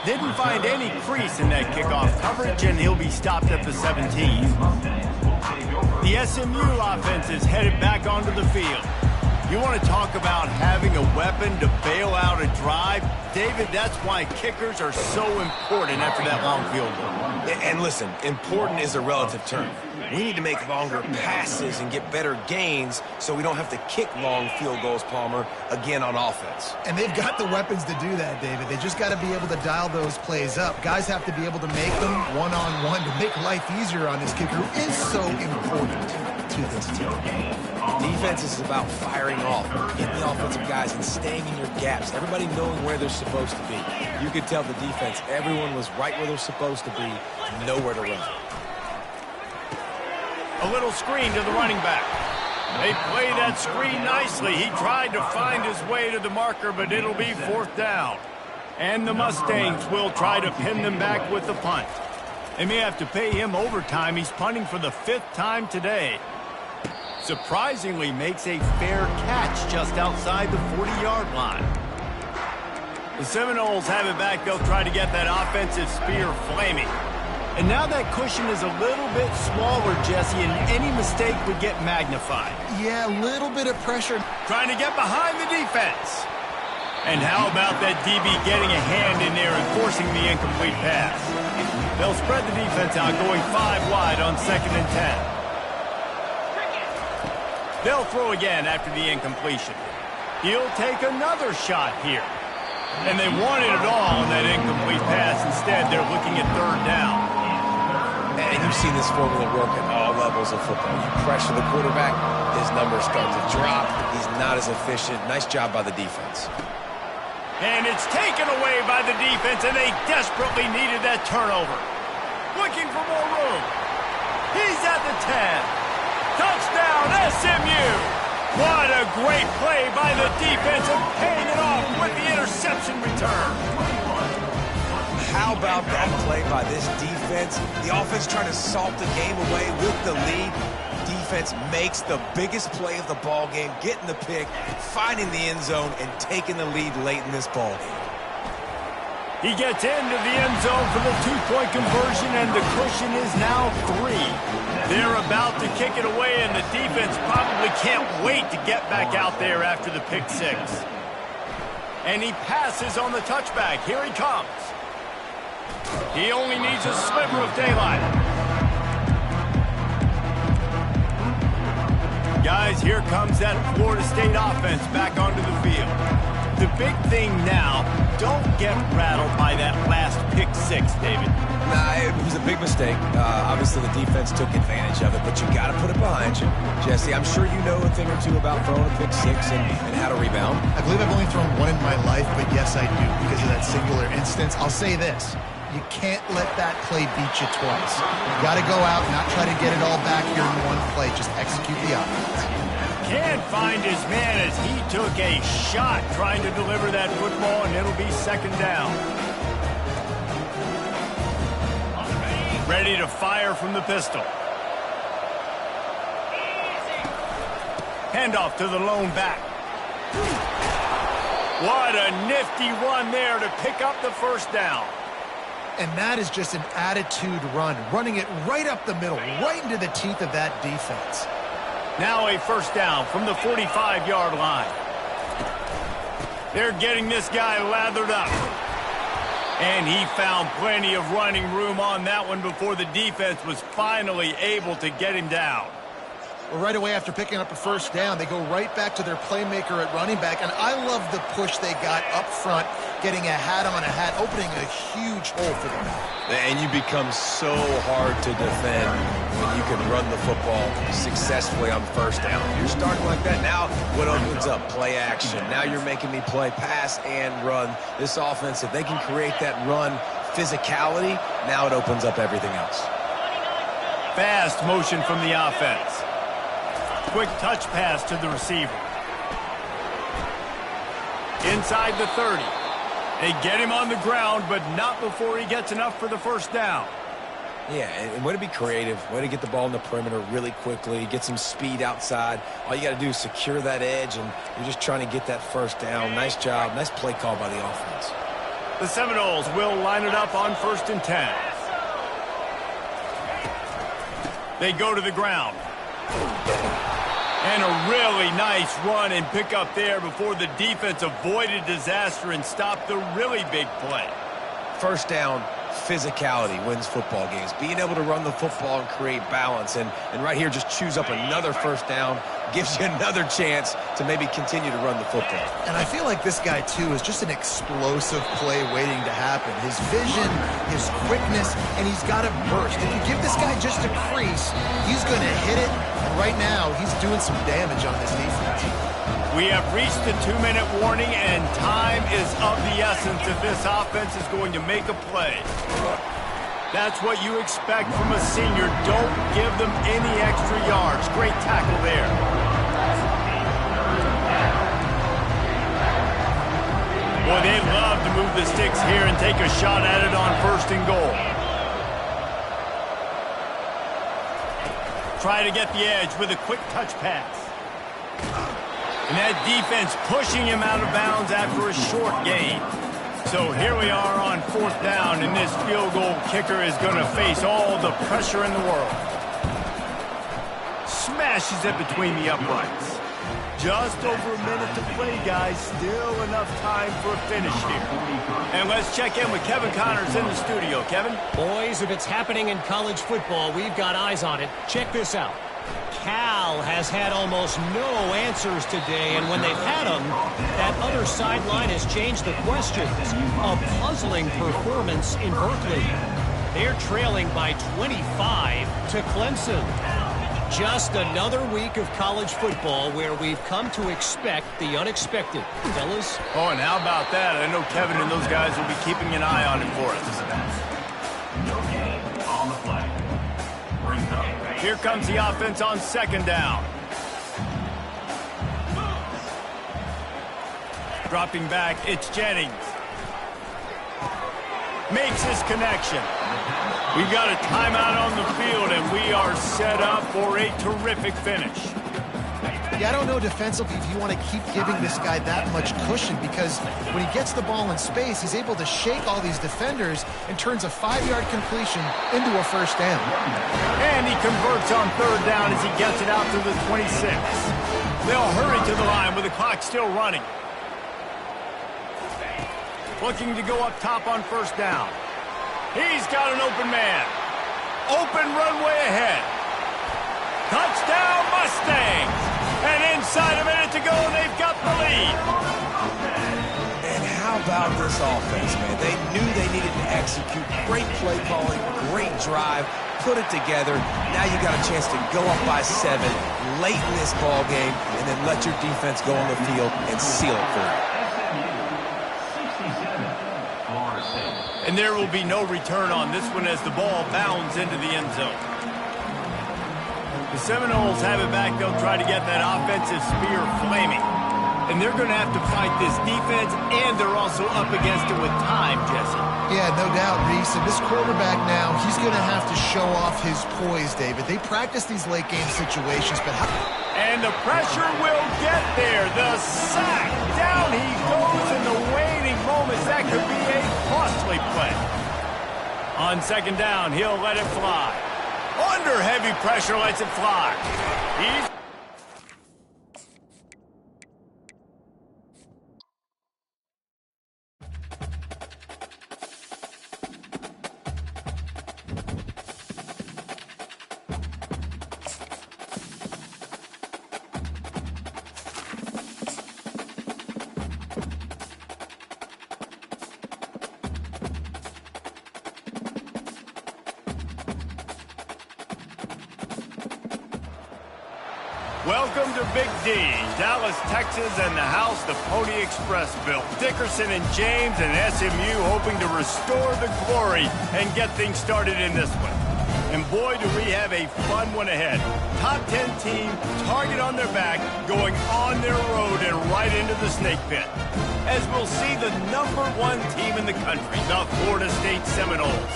Speaker 1: Didn't find any crease in that kickoff coverage, and he'll be stopped at the 17. The SMU offense is headed back onto the field. You want to talk about having a weapon to bail out a drive? David, that's why kickers are so important after that long field goal.
Speaker 3: And listen, important is a relative term. We need to make longer passes and get better gains so we don't have to kick long field goals, Palmer, again on offense.
Speaker 2: And they've got the weapons to do that, David. They just got to be able to dial those plays up. Guys have to be able to make them one-on-one to make life easier on this kicker, who is so important to this team.
Speaker 3: Defense is about firing off, getting the offensive guys and staying in your gaps, everybody knowing where they're supposed to be. You could tell the defense, everyone was right where they're supposed to be, nowhere to run.
Speaker 1: A little screen to the running back. They play that screen nicely. He tried to find his way to the marker, but it'll be 4th down. And the Mustangs will try to pin them back with the punt. They may have to pay him overtime. He's punting for the 5th time today. Surprisingly makes a fair catch just outside the 40-yard line. The Seminoles have it back. They'll try to get that offensive spear flaming. And now that cushion is a little bit smaller, Jesse, and any mistake would get magnified.
Speaker 2: Yeah, a little bit of pressure.
Speaker 1: Trying to get behind the defense. And how about that DB getting a hand in there and forcing the incomplete pass? They'll spread the defense out, going 5 wide on 2nd and 10. They'll throw again after the incompletion. He'll take another shot here. And they wanted it all on that incomplete pass. Instead, they're looking at 3rd down.
Speaker 3: And you've seen this formula work at all levels of football. You pressure the quarterback, his numbers start to drop. He's not as efficient. Nice job by the defense.
Speaker 1: And it's taken away by the defense, and they desperately needed that turnover. Looking for more room. He's at the 10. Touchdown, SMU. What a great play by the defense, and paying it off with the interception return.
Speaker 3: How about that play by this defense? The offense trying to salt the game away with the lead. Defense makes the biggest play of the ball game, getting the pick, finding the end zone, and taking the lead late in this ball game.
Speaker 1: He gets into the end zone for the 2-point conversion, and the cushion is now 3. They're about to kick it away, and the defense probably can't wait to get back out there after the pick 6. And he passes on the touchback. Here he comes. He only needs a sliver of daylight. Guys, here comes that Florida State offense back onto the field. The big thing now, don't get rattled by that last pick 6, David.
Speaker 3: Nah, it was a big mistake. Obviously, the defense took advantage of it, but you got to put it behind you. Jesse, I'm sure you know a thing or two about throwing a pick 6 and how to rebound.
Speaker 2: I believe I've only thrown one in my life, but yes, I do because of that singular instance. I'll say this. You can't let that play beat you twice. You got to go out and not try to get it all back here in one play. Just execute the offense.
Speaker 1: Can't find his man as he took a shot trying to deliver that football, and it'll be 2nd down. Ready to fire from the pistol. Handoff to the lone back. What a nifty run there to pick up the 1st down.
Speaker 2: And that is just an attitude run, running it right up the middle, right into the teeth of that defense.
Speaker 1: Now a 1st down from the 45-yard line. They're getting this guy lathered up. And he found plenty of running room on that one before the defense was finally able to get him down.
Speaker 2: Well, right away after picking up a 1st down, they go right back to their playmaker at running back. And I love the push they got up front, getting a hat on a hat, opening a huge hole for them.
Speaker 3: And you become so hard to defend when you can run the football successfully on 1st down. You're starting like that. Now what opens up? Play action. Now you're making me play pass and run. This offense, if they can create that run physicality, now it opens up everything else.
Speaker 1: Fast motion from the offense. Quick touch pass to the receiver. Inside the 30. They get him on the ground, but not before he gets enough for the 1st down.
Speaker 3: Yeah, and way to be creative, way to get the ball in the perimeter really quickly, get some speed outside. All you got to do is secure that edge, and you're just trying to get that first down. Nice job. Nice play call by the offense.
Speaker 1: The Seminoles will line it up on 1st and 10. They go to the ground. And a really nice run and pick up there before the defense avoided disaster and stopped the really big play.
Speaker 3: First down, physicality wins football games. Being able to run the football and create balance. And right here, just choose up another first down, gives you another chance to maybe continue to run the football.
Speaker 2: And I feel like this guy, too, is just an explosive play waiting to happen. His vision, his quickness, and he's got a burst. If you give this guy just a crease, he's going to hit it. And right now, he's doing some damage on this defense.
Speaker 1: We have reached the 2-minute warning, and time is of the essence if this offense is going to make a play. That's what you expect from a senior. Don't give them any extra yards. Great tackle there. Boy, they love to move the sticks here and take a shot at it on 1st and goal. Try to get the edge with a quick touch pass. And that defense pushing him out of bounds after a short gain. So here we are on 4th down, and this field goal kicker is going to face all the pressure in the world. Smashes it between the uprights. Just over a minute to play, guys. Still enough time for a finish here. And let's check in with Kevin Connors in the studio. Kevin?
Speaker 6: Boys, if it's happening in college football, we've got eyes on it. Check this out. Cal has had almost no answers today, and when they've had them, that other sideline has changed the questions. A puzzling performance in Berkeley. They're trailing by 25 to Clemson. Just another week of college football where we've come to expect the unexpected. Fellas?
Speaker 1: Oh, and how about that? I know Kevin and those guys will be keeping an eye on it for us.
Speaker 4: No gain on the play. Brings up.
Speaker 1: Here comes the offense on 2nd down. Dropping back, it's Jennings. Makes his connection. We've got a timeout on the field, and we are set up for a terrific finish.
Speaker 2: Yeah, I don't know defensively if you want to keep giving this guy that much cushion, because when he gets the ball in space, he's able to shake all these defenders and turns a 5-yard completion into a 1st down.
Speaker 1: And he converts on 3rd down as he gets it out to the 26. They'll hurry to the line with the clock still running. Looking to go up top on 1st down. He's got an open man. Open runway ahead. Touchdown Mustangs! And inside a minute to go, they've got the lead.
Speaker 3: And how about this offense, man? They knew they needed to execute. Great play calling, great drive, put it together. Now you got a chance to go up by 7 late in this ball game and then let your defense go on the field and seal it for you.
Speaker 1: And there will be no return on this one as the ball bounds into the end zone. The Seminoles have it back. They'll try to get that offensive spear flaming. And they're going to have to fight this defense, and they're also up against it with time, Jesse.
Speaker 2: Yeah, no doubt, Reese. And this quarterback now, he's going to have to show off his poise, David. They practice these late-game situations, but how...
Speaker 1: And the pressure will get there. The sack. Down he goes in the waning moments. That could be a costly play. On 2nd down, he'll let it fly. Under heavy pressure, lets it fly. He's... Welcome to Big D, Dallas, Texas, and the house the Pony Express built. Dickerson and James and SMU hoping to restore the glory and get things started in this one. And boy, do we have a fun one ahead. Top 10 team, target on their back, going on their road and right into the snake pit. As we'll see the #1 team in the country, the Florida State Seminoles,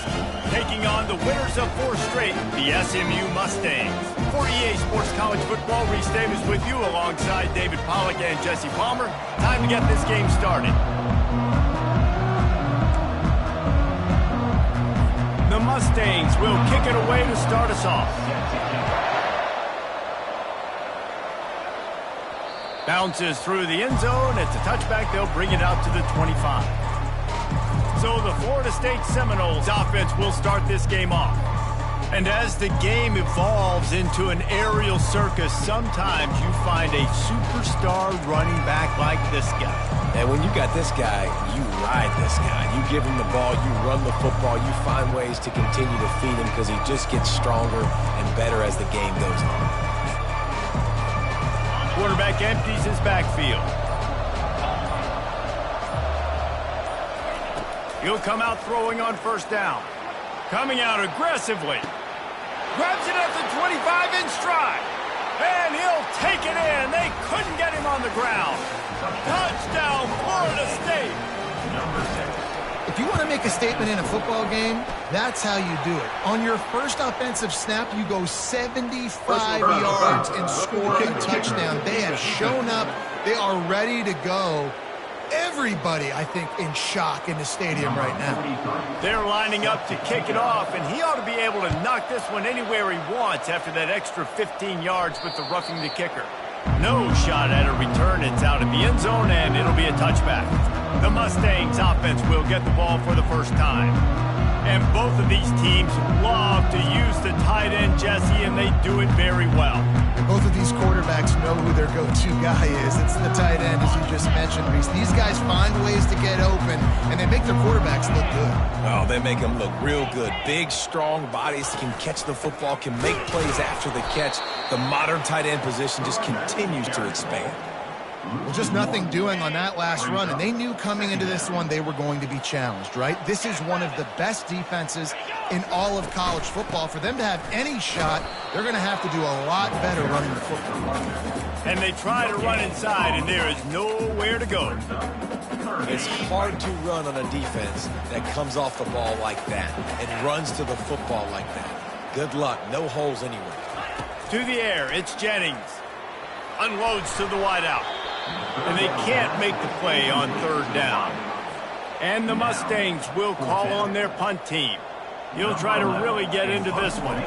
Speaker 1: taking on the winners of 4 straight, the SMU Mustangs. For EA Sports College Football, Reese Davis with you alongside David Pollack and Jesse Palmer. Time to get this game started. The Mustangs will kick it away to start us off. Bounces through the end zone. It's a touchback. They'll bring it out to the 25. So the Florida State Seminoles offense will start this game off. And as the game evolves into an aerial circus, sometimes you find a superstar running back like this guy.
Speaker 3: And when you got this guy, you ride this guy. You give him the ball, you run the football, you find ways to continue to feed him because he just gets stronger and better as the game goes on.
Speaker 1: Quarterback empties his backfield. He'll come out throwing on first down. Coming out aggressively. Grabs it at the 25 in stride. And he'll take it in. They couldn't get him on the ground. Touchdown, Florida State.
Speaker 2: If you want to make a statement in a football game, that's how you do it. On your first offensive snap, you go 75 yards and score a touchdown. They have shown up. They are ready to go. Everybody, I think, in shock in the stadium right now.
Speaker 1: They're lining up to kick it off, and he ought to be able to knock this one anywhere he wants after that extra 15 yards with the roughing the kicker. No shot at a return. It's out of the end zone, and it'll be a touchback. The Mustangs offense will get the ball for the first time. And both of these teams love to use the tight end, Jesse, and they do it very well.
Speaker 2: And both of these quarterbacks know who their go-to guy is. It's the tight end, as you just mentioned, Reese. These guys find ways to get open, and they make their quarterbacks look good.
Speaker 3: Oh, they make them look real good. Big, strong bodies can catch the football, can make plays after the catch. The modern tight end position just continues to expand.
Speaker 2: Well, just nothing doing on that last run, and they knew coming into this one they were going to be challenged, right? This is one of the best defenses in all of college football. For them to have any shot, they're going to have to do a lot better running the football.
Speaker 1: And they try to run inside, and there is nowhere to go.
Speaker 3: It's hard to run on a defense that comes off the ball like that and runs to the football like that. Good luck. No holes anywhere.
Speaker 1: To the air, it's Jennings. Unloads to the wideout. And they can't make the play on third down. And the Mustangs will call on their punt team. He'll try to really get into this one.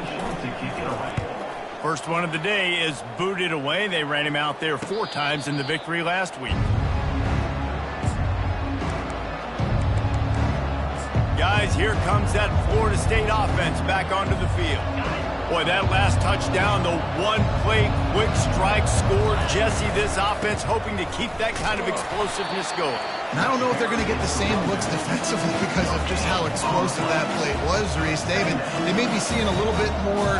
Speaker 1: First one of the day is booted away. They ran him out there 4 times in the victory last week. Guys, here comes that Florida State offense back onto the field. Boy, that last touchdown, the one-play quick strike scored. Jesse, this offense hoping to keep that kind of explosiveness going.
Speaker 2: And I don't know if they're going to get the same looks defensively because of just how explosive that play was, Reese. David, they may be seeing a little bit more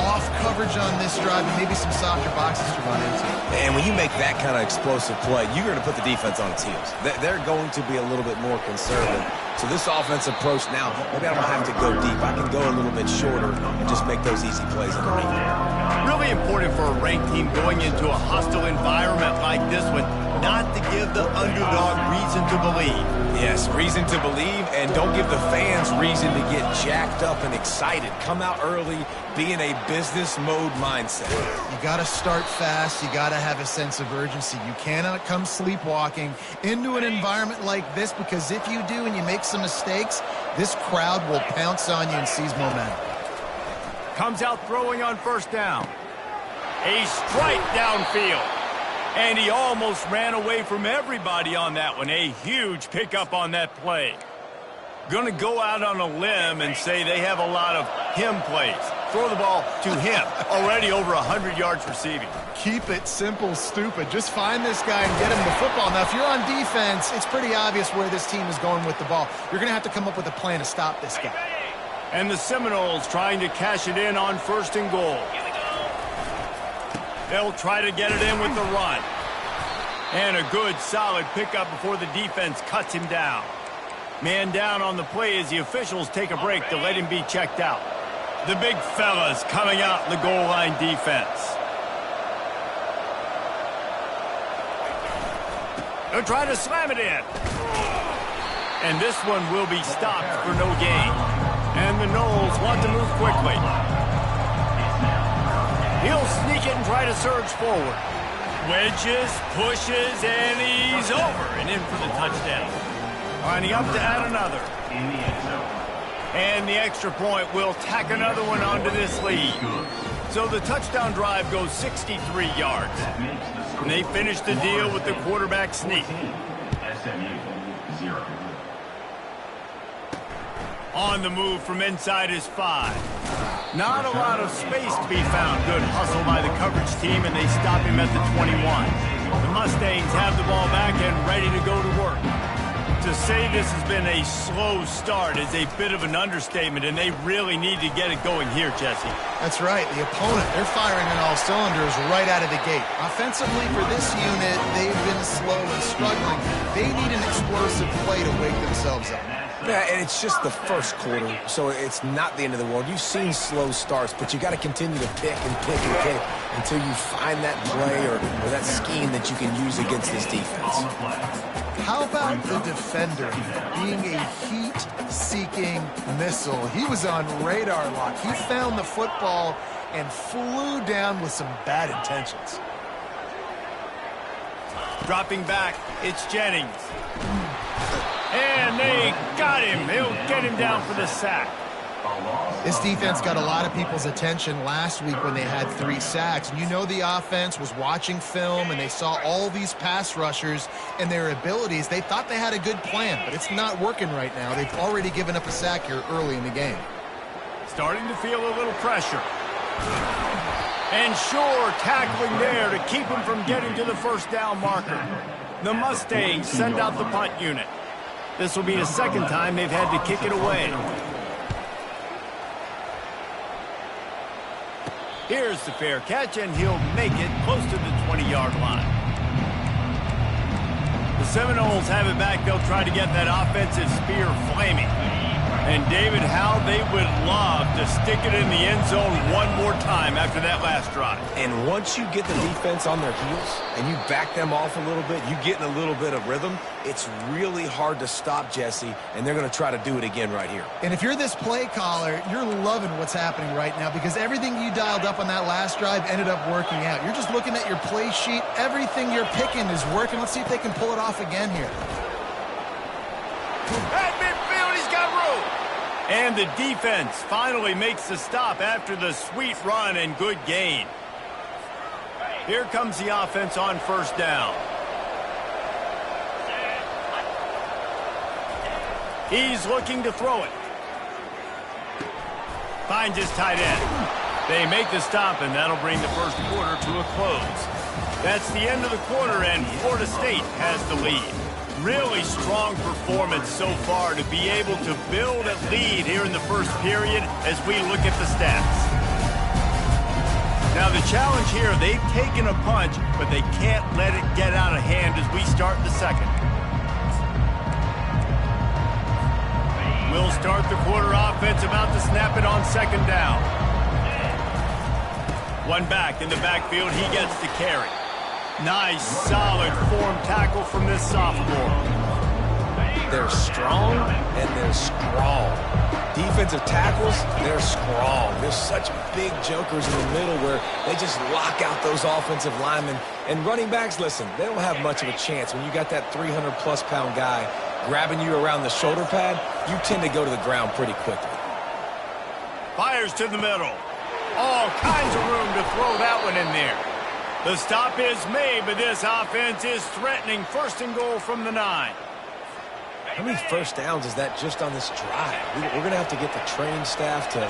Speaker 2: off coverage on this drive and maybe some softer boxes to run into.
Speaker 3: And when you make that kind of explosive play, you're going to put the defense on its heels. They're going to be a little bit more conservative. So this offense approach now, maybe I don't have to go deep. I can go a little bit shorter and just make those easy plays underneath.
Speaker 1: Really important for a ranked team going into a hostile environment like this one, not to give the underdog reason to believe.
Speaker 3: Yes, reason to believe, and don't give the fans reason to get jacked up and excited. Come out early, be in a business mode mindset.
Speaker 2: You got to start fast. You got to have a sense of urgency. You cannot come sleepwalking into an environment like this, because if you do and you make some mistakes, this crowd will pounce on you and seize momentum.
Speaker 1: Comes out throwing on first down. A strike downfield. And he almost ran away from everybody on that one. A huge pickup on that play. Going to go out on a limb and say they have a lot of him plays. Throw the ball to him. Already over 100 yards receiving.
Speaker 2: Keep it simple, stupid. Just find this guy and get him the football. Now, if you're on defense, it's pretty obvious where this team is going with the ball. You're going to have to come up with a plan to stop this guy.
Speaker 1: And the Seminoles trying to cash it in on first and goal. They'll try to get it in with the run. And a good, solid pickup before the defense cuts him down. Man down on the play as the officials take a break to let him be checked out. The big fellas coming out in the goal line defense. They'll try to slam it in. And this one will be stopped for no gain. And the Noles want to move quickly. He'll sneak it and try to surge forward. Wedges, pushes, and he's over and in for the touchdown. Lining up to add another.
Speaker 4: In the end zone.
Speaker 1: And the extra point will tack another one onto this lead. So the touchdown drive goes 63 yards. And they finish the deal with the quarterback sneak.
Speaker 4: SMU 0.
Speaker 1: On the move from inside his 5. Not a lot of space to be found. Good hustle by the coverage team, and they stop him at the 21. The Mustangs have the ball back and ready to go to work. To say this has been a slow start is a bit of an understatement, and they really need to get it going here, Jesse.
Speaker 2: That's right. The opponent, they're firing on all cylinders right out of the gate. Offensively, for this unit, they've been slow and struggling. They need an explosive play to wake themselves up.
Speaker 3: Yeah, and it's just the first quarter, so it's not the end of the world. You've seen slow starts, but you got to continue to pick and pick and pick until you find that play or that scheme that you can use against this defense.
Speaker 2: How about the defender being a heat-seeking missile? He was on radar lock. He found the football and flew down with some bad intentions.
Speaker 1: Dropping back, it's Jennings. And they got him. They'll get him down for the sack.
Speaker 2: This defense got a lot of people's attention last week when they had 3 sacks. And you know the offense was watching film, and they saw all these pass rushers and their abilities. They thought they had a good plan, but it's not working right now. They've already given up a sack here early in the game.
Speaker 1: Starting to feel a little pressure. And sure, tackling there to keep him from getting to the first down marker. The Mustangs send out the punt unit. This will be the second time they've had to kick it away. Here's the fair catch, and he'll make it close to the 20-yard line. The Seminoles have it back. They'll try to get that offensive spear flaming. And, David, how they would love to stick it in the end zone one more time after that last drive.
Speaker 3: And once you get the defense on their heels and you back them off a little bit, you get in a little bit of rhythm, it's really hard to stop, Jesse, and they're going to try to do it again right here.
Speaker 2: And if you're this play caller, you're loving what's happening right now because everything you dialed up on that last drive ended up working out. You're just looking at your play sheet. Everything you're picking is working. Let's see if they can pull it off again here.
Speaker 1: At midfield, he's got room. And the defense finally makes the stop after the sweet run and good gain. Here comes the offense on first down. He's looking to throw it. Finds his tight end. They make the stop, and that'll bring the first quarter to a close. That's the end of the quarter, and Florida State has the lead. Really strong performance so far to be able to build a lead here in the first period as we look at the stats. Now the challenge here, they've taken a punch, but they can't let it get out of hand as we start the second. We'll start the quarter offense about to snap it on second down. One back in the backfield, he gets the carry. Nice, solid form tackle from this sophomore.
Speaker 3: They're strong and they're strong. Defensive tackles, they're strong. They're such big jokers in the middle where they just lock out those offensive linemen. And running backs, listen, they don't have much of a chance. When you got that 300-plus pound guy grabbing you around the shoulder pad, you tend to go to the ground pretty quickly.
Speaker 1: Fires to the middle. All kinds of room to throw that one in there. The stop is made, but this offense is threatening first and goal from the 9.
Speaker 3: How many first downs is that just on this drive? We're going to have to get the trained staff to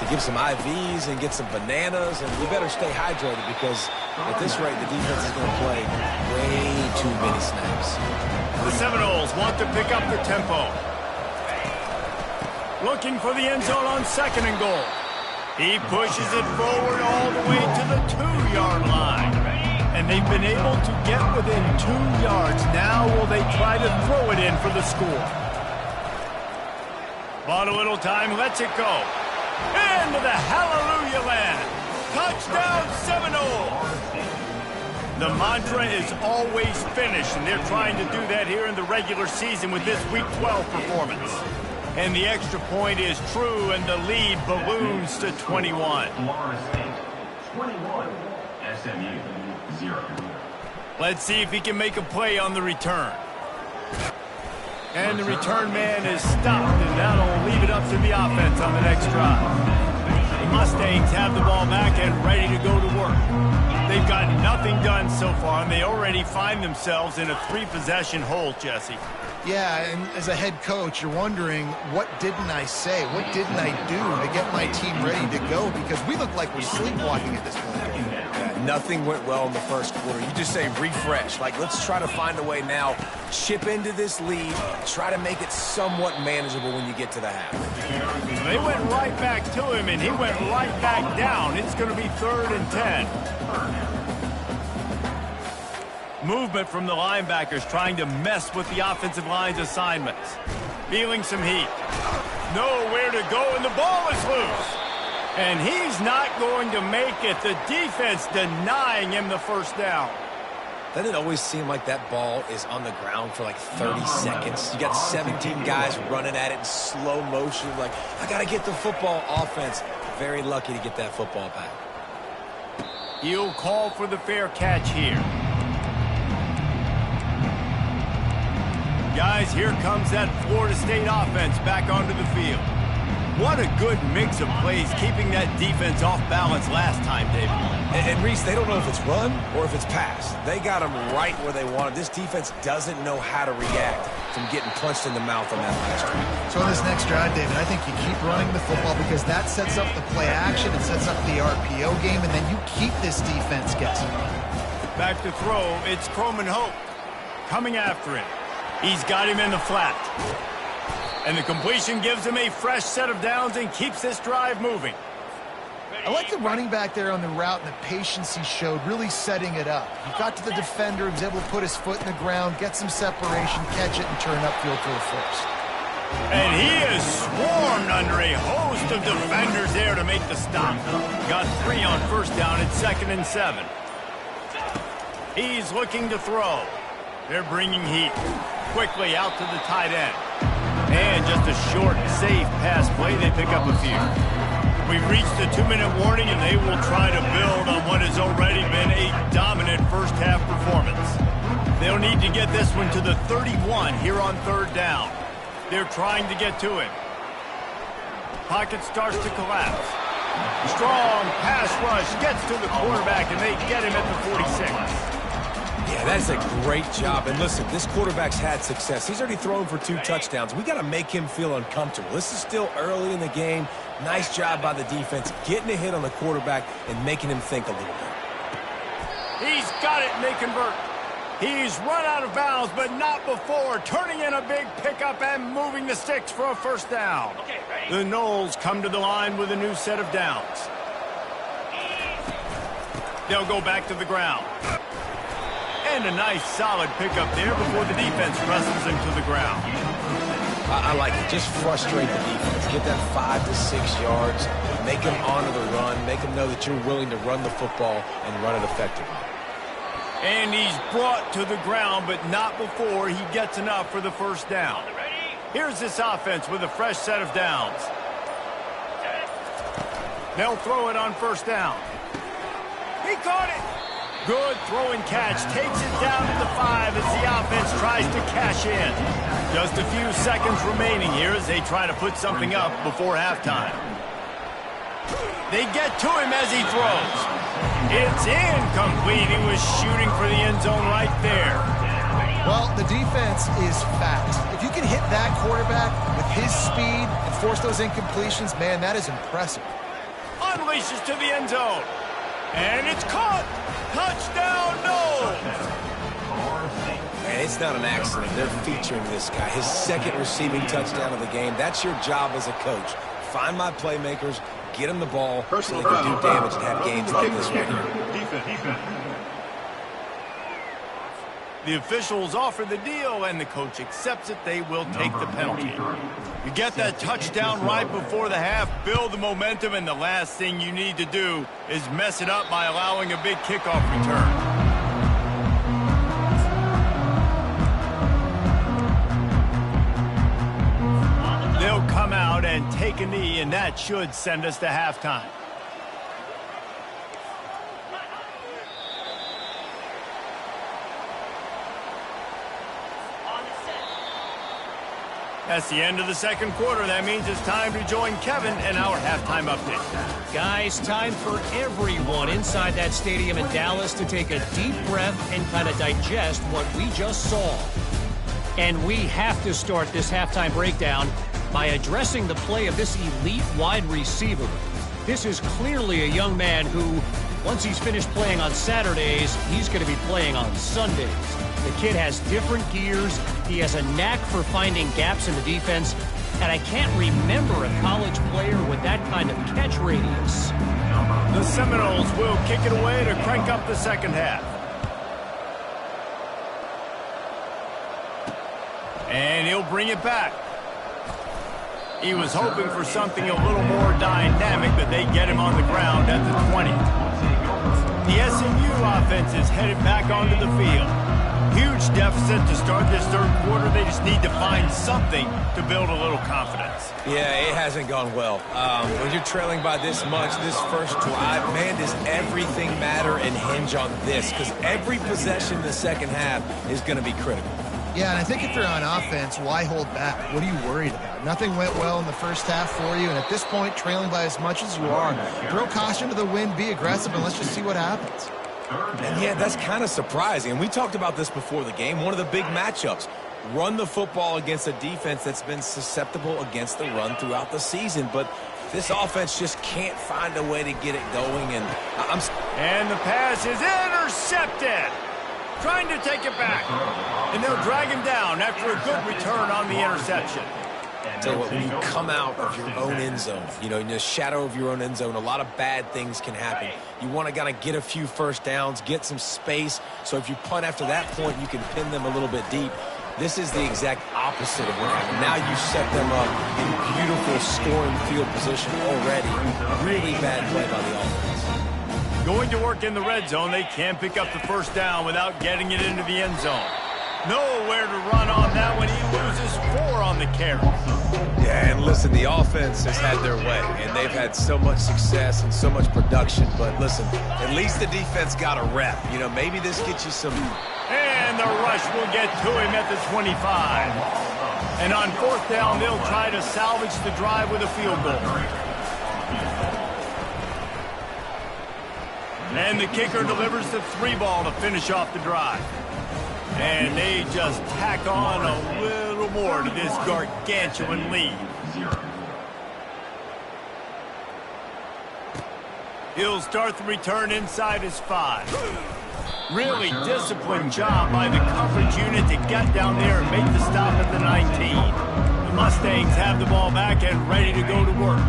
Speaker 3: give some IVs and get some bananas, and we better stay hydrated because at this rate, the defense is going to play way too many snaps.
Speaker 1: The Seminoles want to pick up their tempo. Looking for the end zone on second and goal. He pushes it forward all the way to the 2-yard line. And they've been able to get within 2 yards. Now will they try to throw it in for the score? Bought a little time, lets it go. Into the hallelujah land. Touchdown Seminole. The mantra is always finish, and they're trying to do that here in the regular season with this Week 12 performance. And the extra point is true, and the lead balloons to 21.
Speaker 4: Florida State 21, SMU 0.
Speaker 1: Let's see if he can make a play on the return. And the return man is stopped, and that'll leave it up to the offense on the next drive. The Mustangs have the ball back and ready to go to work. They've got nothing done so far, and they already find themselves in a 3-possession hole, Jesse.
Speaker 2: Yeah, and as a head coach, you're wondering, what didn't I say? What didn't I do to get my team ready to go? Because we look like we're sleepwalking at this point.
Speaker 3: Nothing went well in the first quarter. You just say refresh. Like, let's try to find a way now, chip into this lead, try to make it somewhat manageable when you get to the half.
Speaker 1: They went right back to him, and he went right back down. It's going to be 3rd and 10. Movement from the linebackers trying to mess with the offensive line's assignments. Feeling some heat. Nowhere to go, and the ball is loose. And he's not going to make it. The defense denying him the first down.
Speaker 3: Doesn't it always seem like that ball is on the ground for like 30 seconds? You got 17 guys running at it in slow motion. Like, I got to get the football. Offense, very lucky to get that football back.
Speaker 1: He'll call for the fair catch here. Guys, here comes that Florida State offense back onto the field. What a good mix of plays, keeping that defense off balance last time, David.
Speaker 3: And Reese, they don't know if it's run or if it's pass. They got them right where they wanted. This defense doesn't know how to react from getting punched in the mouth on that last drive.
Speaker 2: So on this next drive, David, I think you keep running the football because that sets up the play action, it sets up the RPO game, and then you keep this defense guessing.
Speaker 1: Back to throw, it's Croman Hope coming after him. He's got him in the flat. And the completion gives him a fresh set of downs and keeps this drive moving.
Speaker 2: I like the running back there on the route and the patience he showed, really setting it up. He got to the defender, he was able to put his foot in the ground, get some separation, catch it, and turn upfield for the first.
Speaker 1: And he is swarmed under a host of defenders there to make the stop. Got 3 on first down at 2nd and 7. He's looking to throw. They're bringing heat. Quickly out to the tight end. And just a short, safe pass play. They pick up a few. We've reached the 2-minute warning, and they will try to build on what has already been a dominant first-half performance. They'll need to get this one to the 31 here on 3rd down. They're trying to get to him. Pocket starts to collapse. Strong pass rush gets to the quarterback, and they get him at the 46.
Speaker 3: Yeah, that's a great job. And listen, this quarterback's had success. He's already thrown for 2 touchdowns. We got to make him feel uncomfortable. This is still early in the game. Nice job by the defense, getting a hit on the quarterback and making him think a little bit.
Speaker 1: He's got it, and they convert. He's run out of bounds, but not before. Turning in a big pickup and moving the sticks for a first down. The Noles come to the line with a new set of downs. They'll go back to the ground. And a nice solid pickup there before the defense wrestles him to the ground.
Speaker 3: I like it. Just frustrate the defense. Get that 5 to 6 yards. Make them honor the run. Make them know that you're willing to run the football and run it effectively.
Speaker 1: And he's brought to the ground, but not before he gets enough for the first down. Here's this offense with a fresh set of downs. They'll throw it on first down. He caught it. Good throw and catch. Takes it down to the 5 as the offense tries to cash in. Just a few seconds remaining here as they try to put something up before halftime. They get to him as he throws. It's incomplete. He was shooting for the end zone right there.
Speaker 2: Well, the defense is fast. If you can hit that quarterback with his speed and force those incompletions, man, that is impressive.
Speaker 1: Unleashes to the end zone. And it's caught. Touchdown, Noles.
Speaker 3: And it's not an accident. They're featuring this guy. His 2nd receiving touchdown of the game. That's your job as a coach. Find my playmakers, get them the ball so they can do damage and have games like this right here.
Speaker 5: Defense.
Speaker 1: The officials offer the deal, and the coach accepts it. They will take the penalty. You get that touchdown right before the half, build the momentum, and the last thing you need to do is mess it up by allowing a big kickoff return. They'll come out and take a knee, and that should send us to halftime. That's the end of the second quarter. That means it's time to join Kevin in our halftime update.
Speaker 6: Guys, time for everyone inside that stadium in Dallas to take a deep breath and kind of digest what we just saw. And we have to start this halftime breakdown by addressing the play of this elite wide receiver. This is clearly a young man who, once he's finished playing on Saturdays, he's going to be playing on Sundays. The kid has different gears. He has a knack for finding gaps in the defense. And I can't remember a college player with that kind of catch radius.
Speaker 1: The Seminoles will kick it away to crank up the second half. And he'll bring it back. He was hoping for something a little more dynamic, but they get him on the ground at the 20. The SMU offense is headed back onto the field. Huge deficit to start this third quarter. They just need to find something to build a little confidence.
Speaker 3: Yeah, it hasn't gone well. When you're trailing by this much, this first drive, man, does everything matter and hinge on this? Because every possession in the second half is going to be critical.
Speaker 2: Yeah, and I think if you're on offense, why hold back? What are you worried about? Nothing went well in the first half for you, and at this point, trailing by as much as you are, throw caution to the wind, be aggressive, and let's just see what happens.
Speaker 3: And yeah, that's kind of surprising. And we talked about this before the game. One of the big matchups. Run the football against a defense that's been susceptible against the run throughout the season. But this offense just can't find a way to get it going.
Speaker 1: And the pass is intercepted. Trying to take it back. And they'll drag him down after a good return on the interception.
Speaker 3: Tell you what, when you come out of your own end zone, you know, in the shadow of your own end zone, a lot of bad things can happen. You want to kind of get a few first downs, get some space, so if you punt after that point, you can pin them a little bit deep. This is the exact opposite of what happened. Now you set them up in beautiful scoring field position already. Really bad play by the offense.
Speaker 1: Going to work in the red zone, they can't pick up the first down without getting it into the end zone. Nowhere to run on that when he loses 4 on the carry.
Speaker 3: Yeah, and listen, the offense has had their way, and they've had so much success and so much production. But listen, at least the defense got a rep. You know, maybe this gets you some...
Speaker 1: And the rush will get to him at the 25. And on fourth down, they'll try to salvage the drive with a field goal. And the kicker delivers the 3-ball to finish off the drive. And they just tack on a little more to this gargantuan lead. He'll start the return inside his 5. Really disciplined job by the coverage unit to get down there and make the stop at the 19. The Mustangs have the ball back and ready to go to work.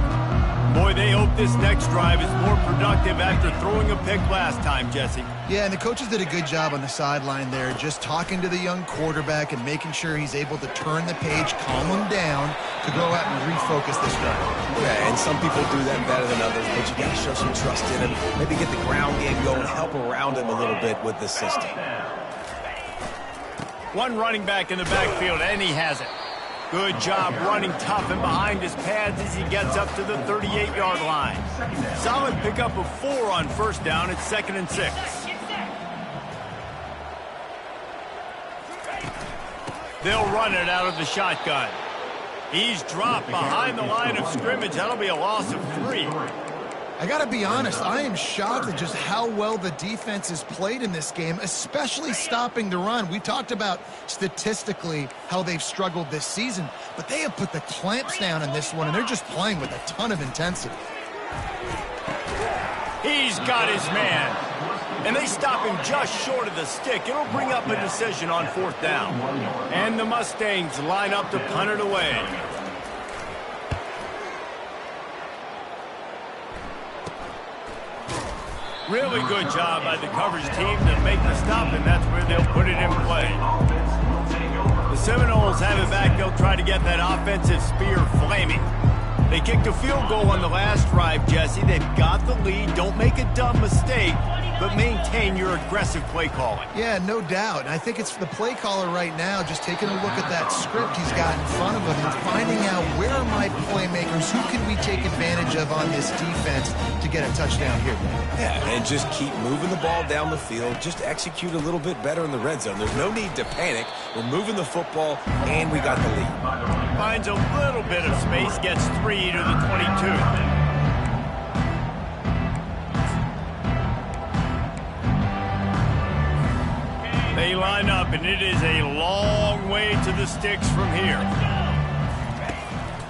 Speaker 1: Boy, they hope this next drive is more productive after throwing a pick last time, Jesse.
Speaker 2: Yeah, and the coaches did a good job on the sideline there, just talking to the young quarterback and making sure he's able to turn the page, calm him down to go out and refocus this drive.
Speaker 3: Yeah, and some people do that better than others, but you got to show some trust in him. Maybe get the ground game going, help around him a little bit with the system.
Speaker 1: One running back in the backfield, and he has it. Good job running tough and behind his pads as he gets up to the 38-yard line. Solid pickup of 4 on first down. It's 2nd and 6. They'll run it out of the shotgun. He's dropped behind the line of scrimmage. That'll be a loss of 3.
Speaker 2: I got to be honest, I am shocked at just how well the defense has played in this game, especially stopping the run. We talked about statistically how they've struggled this season, but they have put the clamps down in this one, and they're just playing with a ton of intensity.
Speaker 1: He's got his man, and they stop him just short of the stick. It'll bring up a decision on 4th down, and the Mustangs line up to punt it away. Really good job by the coverage team to make the stop, and that's where they'll put it in play. The Seminoles have it back. They'll try to get that offensive spear flaming. They kicked a field goal on the last drive, Jesse. They've got the lead. Don't make a dumb mistake, but maintain your aggressive play calling.
Speaker 2: Yeah, no doubt. I think it's the play caller right now just taking a look at that script he's got in front of him and finding out where are my playmakers, who can we take advantage of on this defense to get a touchdown here.
Speaker 3: Yeah, and just keep moving the ball down the field. Just execute a little bit better in the red zone. There's no need to panic. We're moving the football, and we got the lead.
Speaker 1: Finds a little bit of space, gets 3 to the 22. They line up, and it is a long way to the sticks from here.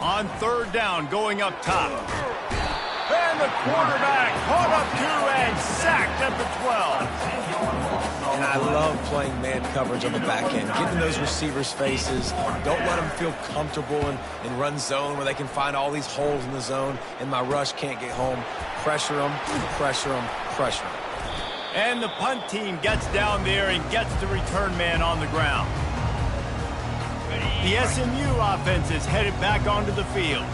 Speaker 1: On third down, going up top. And the quarterback caught up to and sacked at the 12.
Speaker 3: And I love playing man coverage on the back end, getting those receivers' faces. Don't let them feel comfortable in run zone where they can find all these holes in the zone, and my rush can't get home. Pressure them, pressure them, pressure them.
Speaker 1: And the punt team gets down there and gets the return man on the ground. The SMU offense is headed back onto the field.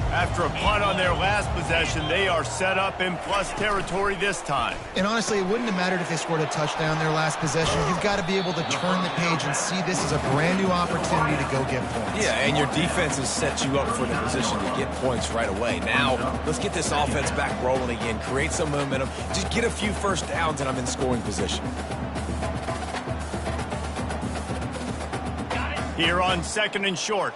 Speaker 1: After a punt on their last possession, they are set up in plus territory this time.
Speaker 2: And honestly, it wouldn't have mattered if they scored a touchdown their last possession. You've got to be able to turn the page and see this as a brand new opportunity to go get points.
Speaker 3: Yeah, and your defense has set you up for the position to get points right away. Now, let's get this offense back rolling again, create some momentum, just get a few first downs, and I'm in scoring position.
Speaker 1: Here on 2nd and short.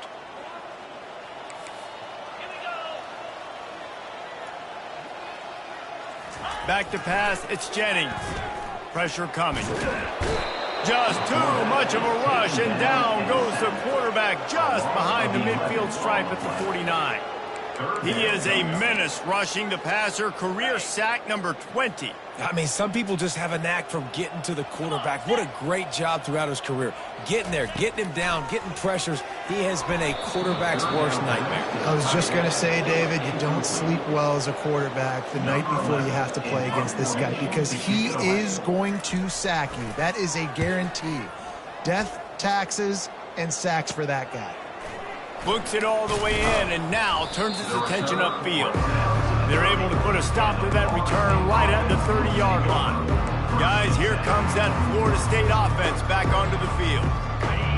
Speaker 1: Back to pass, it's Jennings. Pressure coming. Just too much of a rush, and down goes the quarterback just behind the midfield stripe at the 49. He is a menace rushing the passer, career sack number 20.
Speaker 3: I mean, some people just have a knack for getting to the quarterback. What a great job throughout his career. Getting there, getting him down, getting pressures. He has been a quarterback's worst nightmare.
Speaker 2: I was just going to say, David, you don't sleep well as a quarterback the night before you have to play against this guy because he is going to sack you. That is a guarantee. Death, taxes, and sacks for that guy.
Speaker 1: Books it all the way in and now turns his attention upfield. They're able to put a stop to that return right at the 30-yard line. Guys, here comes that Florida State offense back onto the field.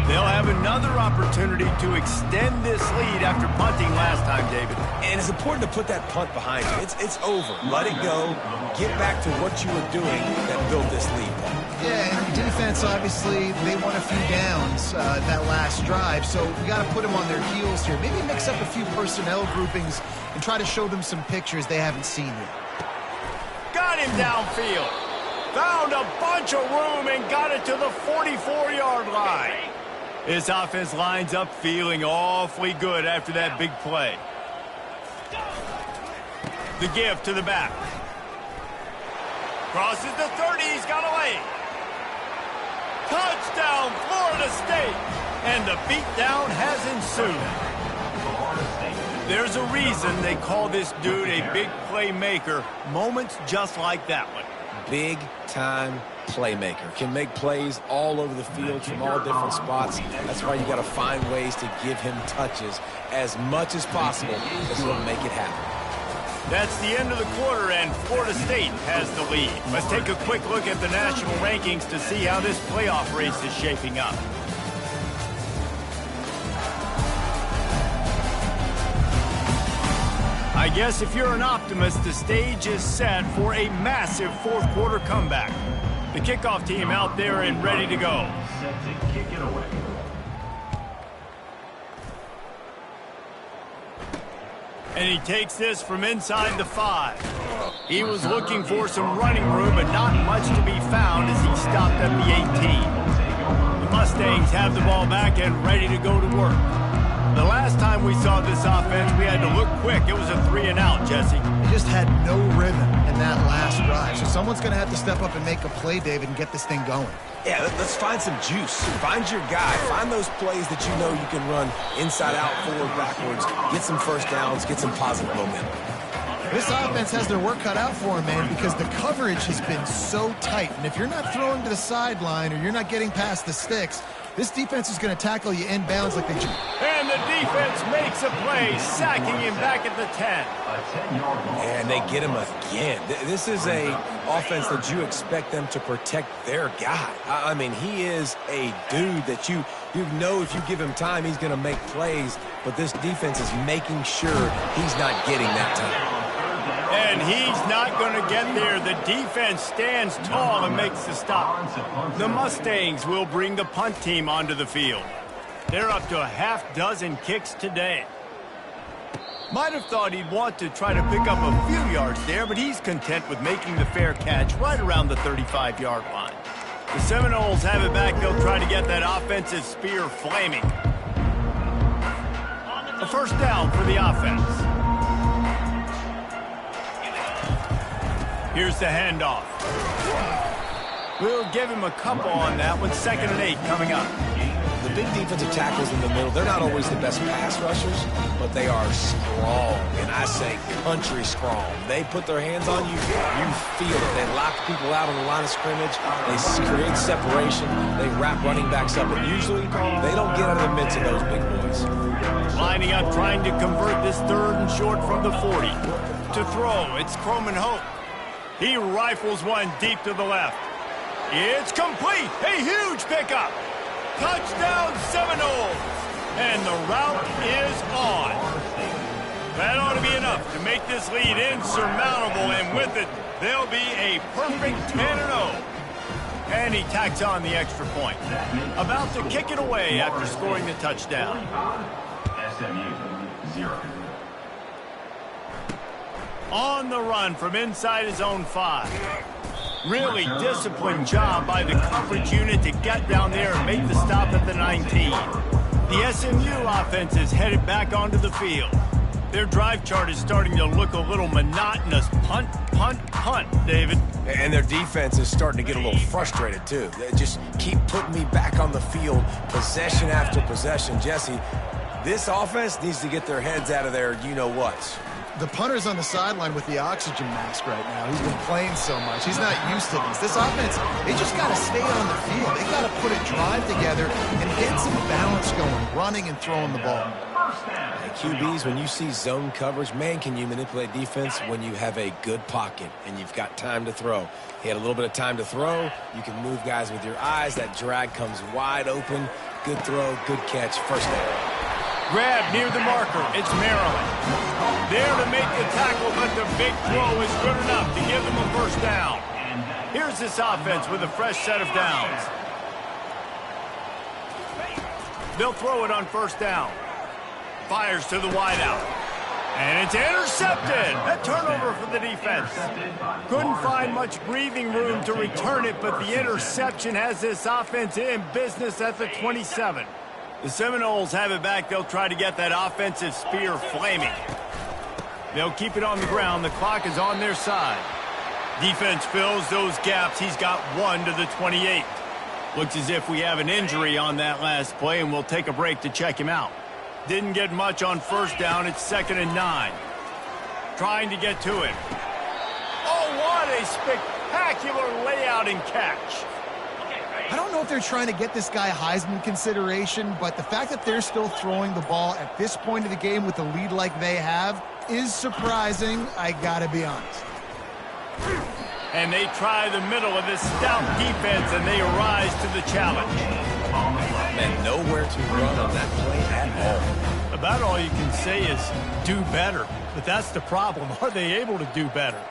Speaker 1: They'll have another opportunity to extend this lead after punting last time, David.
Speaker 3: And it's important to put that punt behind you. It's over. Let it go. Get back to what you were doing that built this lead.
Speaker 2: Yeah, and defense, obviously, they won a few downs that last drive, so we got to put them on their heels here. Maybe mix up a few personnel groupings and try to show them some pictures they haven't seen yet.
Speaker 1: Got him downfield. Found a bunch of room and got it to the 44-yard line. This offense lines up feeling awfully good after that big play. The give to the back. Crosses the 30, he's got away. Touchdown, Florida State. And the beatdown has ensued. There's a reason they call this dude a big playmaker. Moments just like that one.
Speaker 3: Big-time playmaker. Can make plays all over the field from all different spots. That's why you got to find ways to give him touches as much as possible. That's what will make it happen.
Speaker 1: That's the end of the quarter, and Florida State has the lead. Let's take a quick look at the national rankings to see how this playoff race is shaping up. I guess if you're an optimist, the stage is set for a massive fourth quarter comeback. The kickoff team out there and ready to go.
Speaker 4: Set to kick it away.
Speaker 1: And he takes this from inside the 5. He was looking for some running room, but not much to be found as he stopped at the 18. The Mustangs have the ball back and ready to go to work. The last time we saw this offense, we had to look quick. It was a 3-and-out, Jesse.
Speaker 2: They just had no rhythm in that last drive. So someone's going to have to step up and make a play, David, and get this thing going.
Speaker 3: Yeah, let's find some juice. Find your guy. Find those plays that you know you can run inside out, forward, backwards. Get some first downs. Get some positive momentum.
Speaker 2: This offense has their work cut out for them, man, because the coverage has been so tight. And if you're not throwing to the sideline or you're not getting past the sticks, this defense is going to tackle you inbounds like they do.
Speaker 1: And the defense makes a play, sacking him back at the 10.
Speaker 3: And they get him again. This is a offense that you expect them to protect their guy. I mean, he is a dude that you know if you give him time, he's going to make plays. But this defense is making sure he's not getting that time.
Speaker 1: And he's not going to get there. The defense stands tall and makes the stop. The Mustangs will bring the punt team onto the field. They're up to a half-dozen kicks today. Might have thought he'd want to try to pick up a few yards there, but he's content with making the fair catch right around the 35-yard line. The Seminoles have it back. They'll try to get that offensive spear flaming. A first down for the offense. Here's the handoff. We'll give him a couple on that one. 2nd and 8 coming up.
Speaker 3: The big defensive tackles in the middle, they're not always the best pass rushers, but they are strong, and I say country strong. They put their hands on you, you feel it. They lock people out on the line of scrimmage. They create separation. They wrap running backs up, and usually they don't get out of the midst of those big boys.
Speaker 1: Lining up, trying to convert this 3rd and short from the 40. To throw, it's Croman Hope. He rifles one deep to the left. It's complete. A huge pickup. Touchdown Seminoles. And the route is on. That ought to be enough to make this lead insurmountable. And with it, they'll be a perfect 10-0. And he tacks on the extra point. About to kick it away after scoring the touchdown.
Speaker 4: SMU 0.
Speaker 1: On the run from inside his own 5. Really disciplined job by the coverage unit to get down there and make the stop at the 19. The SMU offense is headed back onto the field. Their drive chart is starting to look a little monotonous. Punt, punt, punt, David.
Speaker 3: And their defense is starting to get a little frustrated, too. They just keep putting me back on the field, possession after possession. Jesse, this offense needs to get their heads out of their you-know-whats.
Speaker 2: The punter's on the sideline with the oxygen mask right now. He's been playing so much. He's not used to this. This offense, they just got to stay on the field. They got to put a drive together and get some balance going, running and throwing the ball.
Speaker 3: Hey, QBs, when you see zone coverage, man, can you manipulate defense when you have a good pocket and you've got time to throw. He had a little bit of time to throw. You can move guys with your eyes. That drag comes wide open. Good throw, good catch, first down.
Speaker 1: Grab near the marker. It's Maryland. There to make the tackle, but the big throw is good enough to give them a first down. Here's this offense with a fresh set of downs. They'll throw it on first down. Fires to the wideout. And it's intercepted. A turnover for the defense. Couldn't find much breathing room to return it, but the interception has this offense in business at the 27. The Seminoles have it back. They'll try to get that offensive spear flaming. They'll keep it on the ground. The clock is on their side. Defense fills those gaps. He's got one to the 28. Looks as if we have an injury on that last play, and we'll take a break to check him out. Didn't get much on first down. It's 2nd and 9. Trying to get to him. Oh, what a spectacular layout and catch.
Speaker 2: I don't know if they're trying to get this guy Heisman consideration, but the fact that they're still throwing the ball at this point of the game with a lead like they have is surprising, I gotta be honest.
Speaker 1: And they try the middle of this stout defense, and they rise to the challenge.
Speaker 3: Man, nowhere to run on that play at all.
Speaker 1: About all you can say is do better. But that's the problem. Are they able to do better?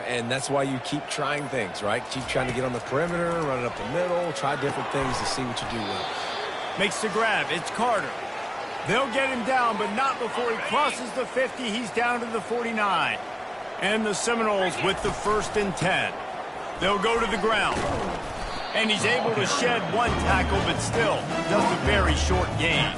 Speaker 3: And that's why you keep trying things, right? Keep trying to get on the perimeter, run it up the middle, try different things to see what you do well.
Speaker 1: Makes the grab. It's Carter. They'll get him down, but not before he crosses the 50. He's down to the 49. And the Seminoles with the 1st and 10. They'll go to the ground. And he's able to shed one tackle, but still does a very short gain.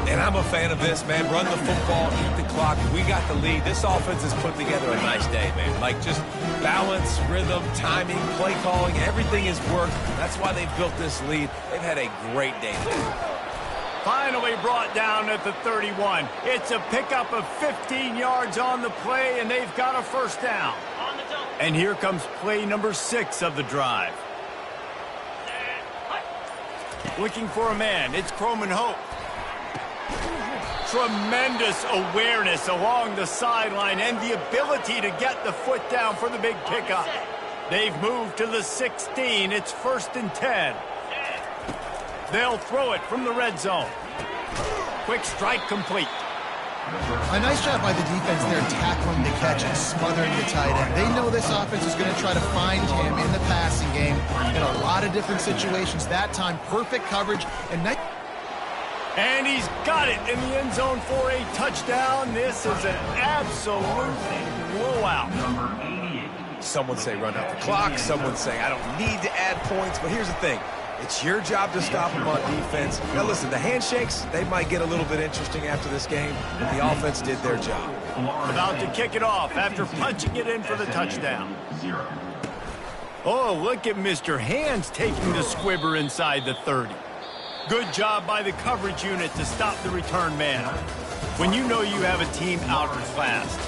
Speaker 3: And I'm a fan of this, man. Run the football, eat the clock. We got the lead. This offense has put together a nice day, man. Like just balance, rhythm, timing, play calling, everything has worked. That's why they've built this lead. They've had a great day today.
Speaker 1: Finally brought down at the 31. It's a pickup of 15 yards on the play, and they've got a first down. And here comes play number 6 of the drive. Looking for a man. It's Croman Hope. Tremendous awareness along the sideline and the ability to get the foot down for the big pickup. They've moved to the 16. It's 1st and 10. They'll throw it from the red zone. Quick strike complete.
Speaker 2: A nice job by the defense there tackling the catch and smothering the tight end. They know this offense is going to try to find him in the passing game in a lot of different situations. That time, perfect coverage. And
Speaker 1: he's got it in the end zone for a touchdown. This is an absolute blowout.
Speaker 3: Some would say run out the clock. Some would say I don't need to add points. But here's the thing. It's your job to stop them on defense. Now, listen, the handshakes, they might get a little bit interesting after this game, but the offense did their job.
Speaker 1: About to kick it off after punching it in for the touchdown. Oh, look at Mr. Hands taking the squibber inside the 30. Good job by the coverage unit to stop the return man. When you know you have a team outclassed,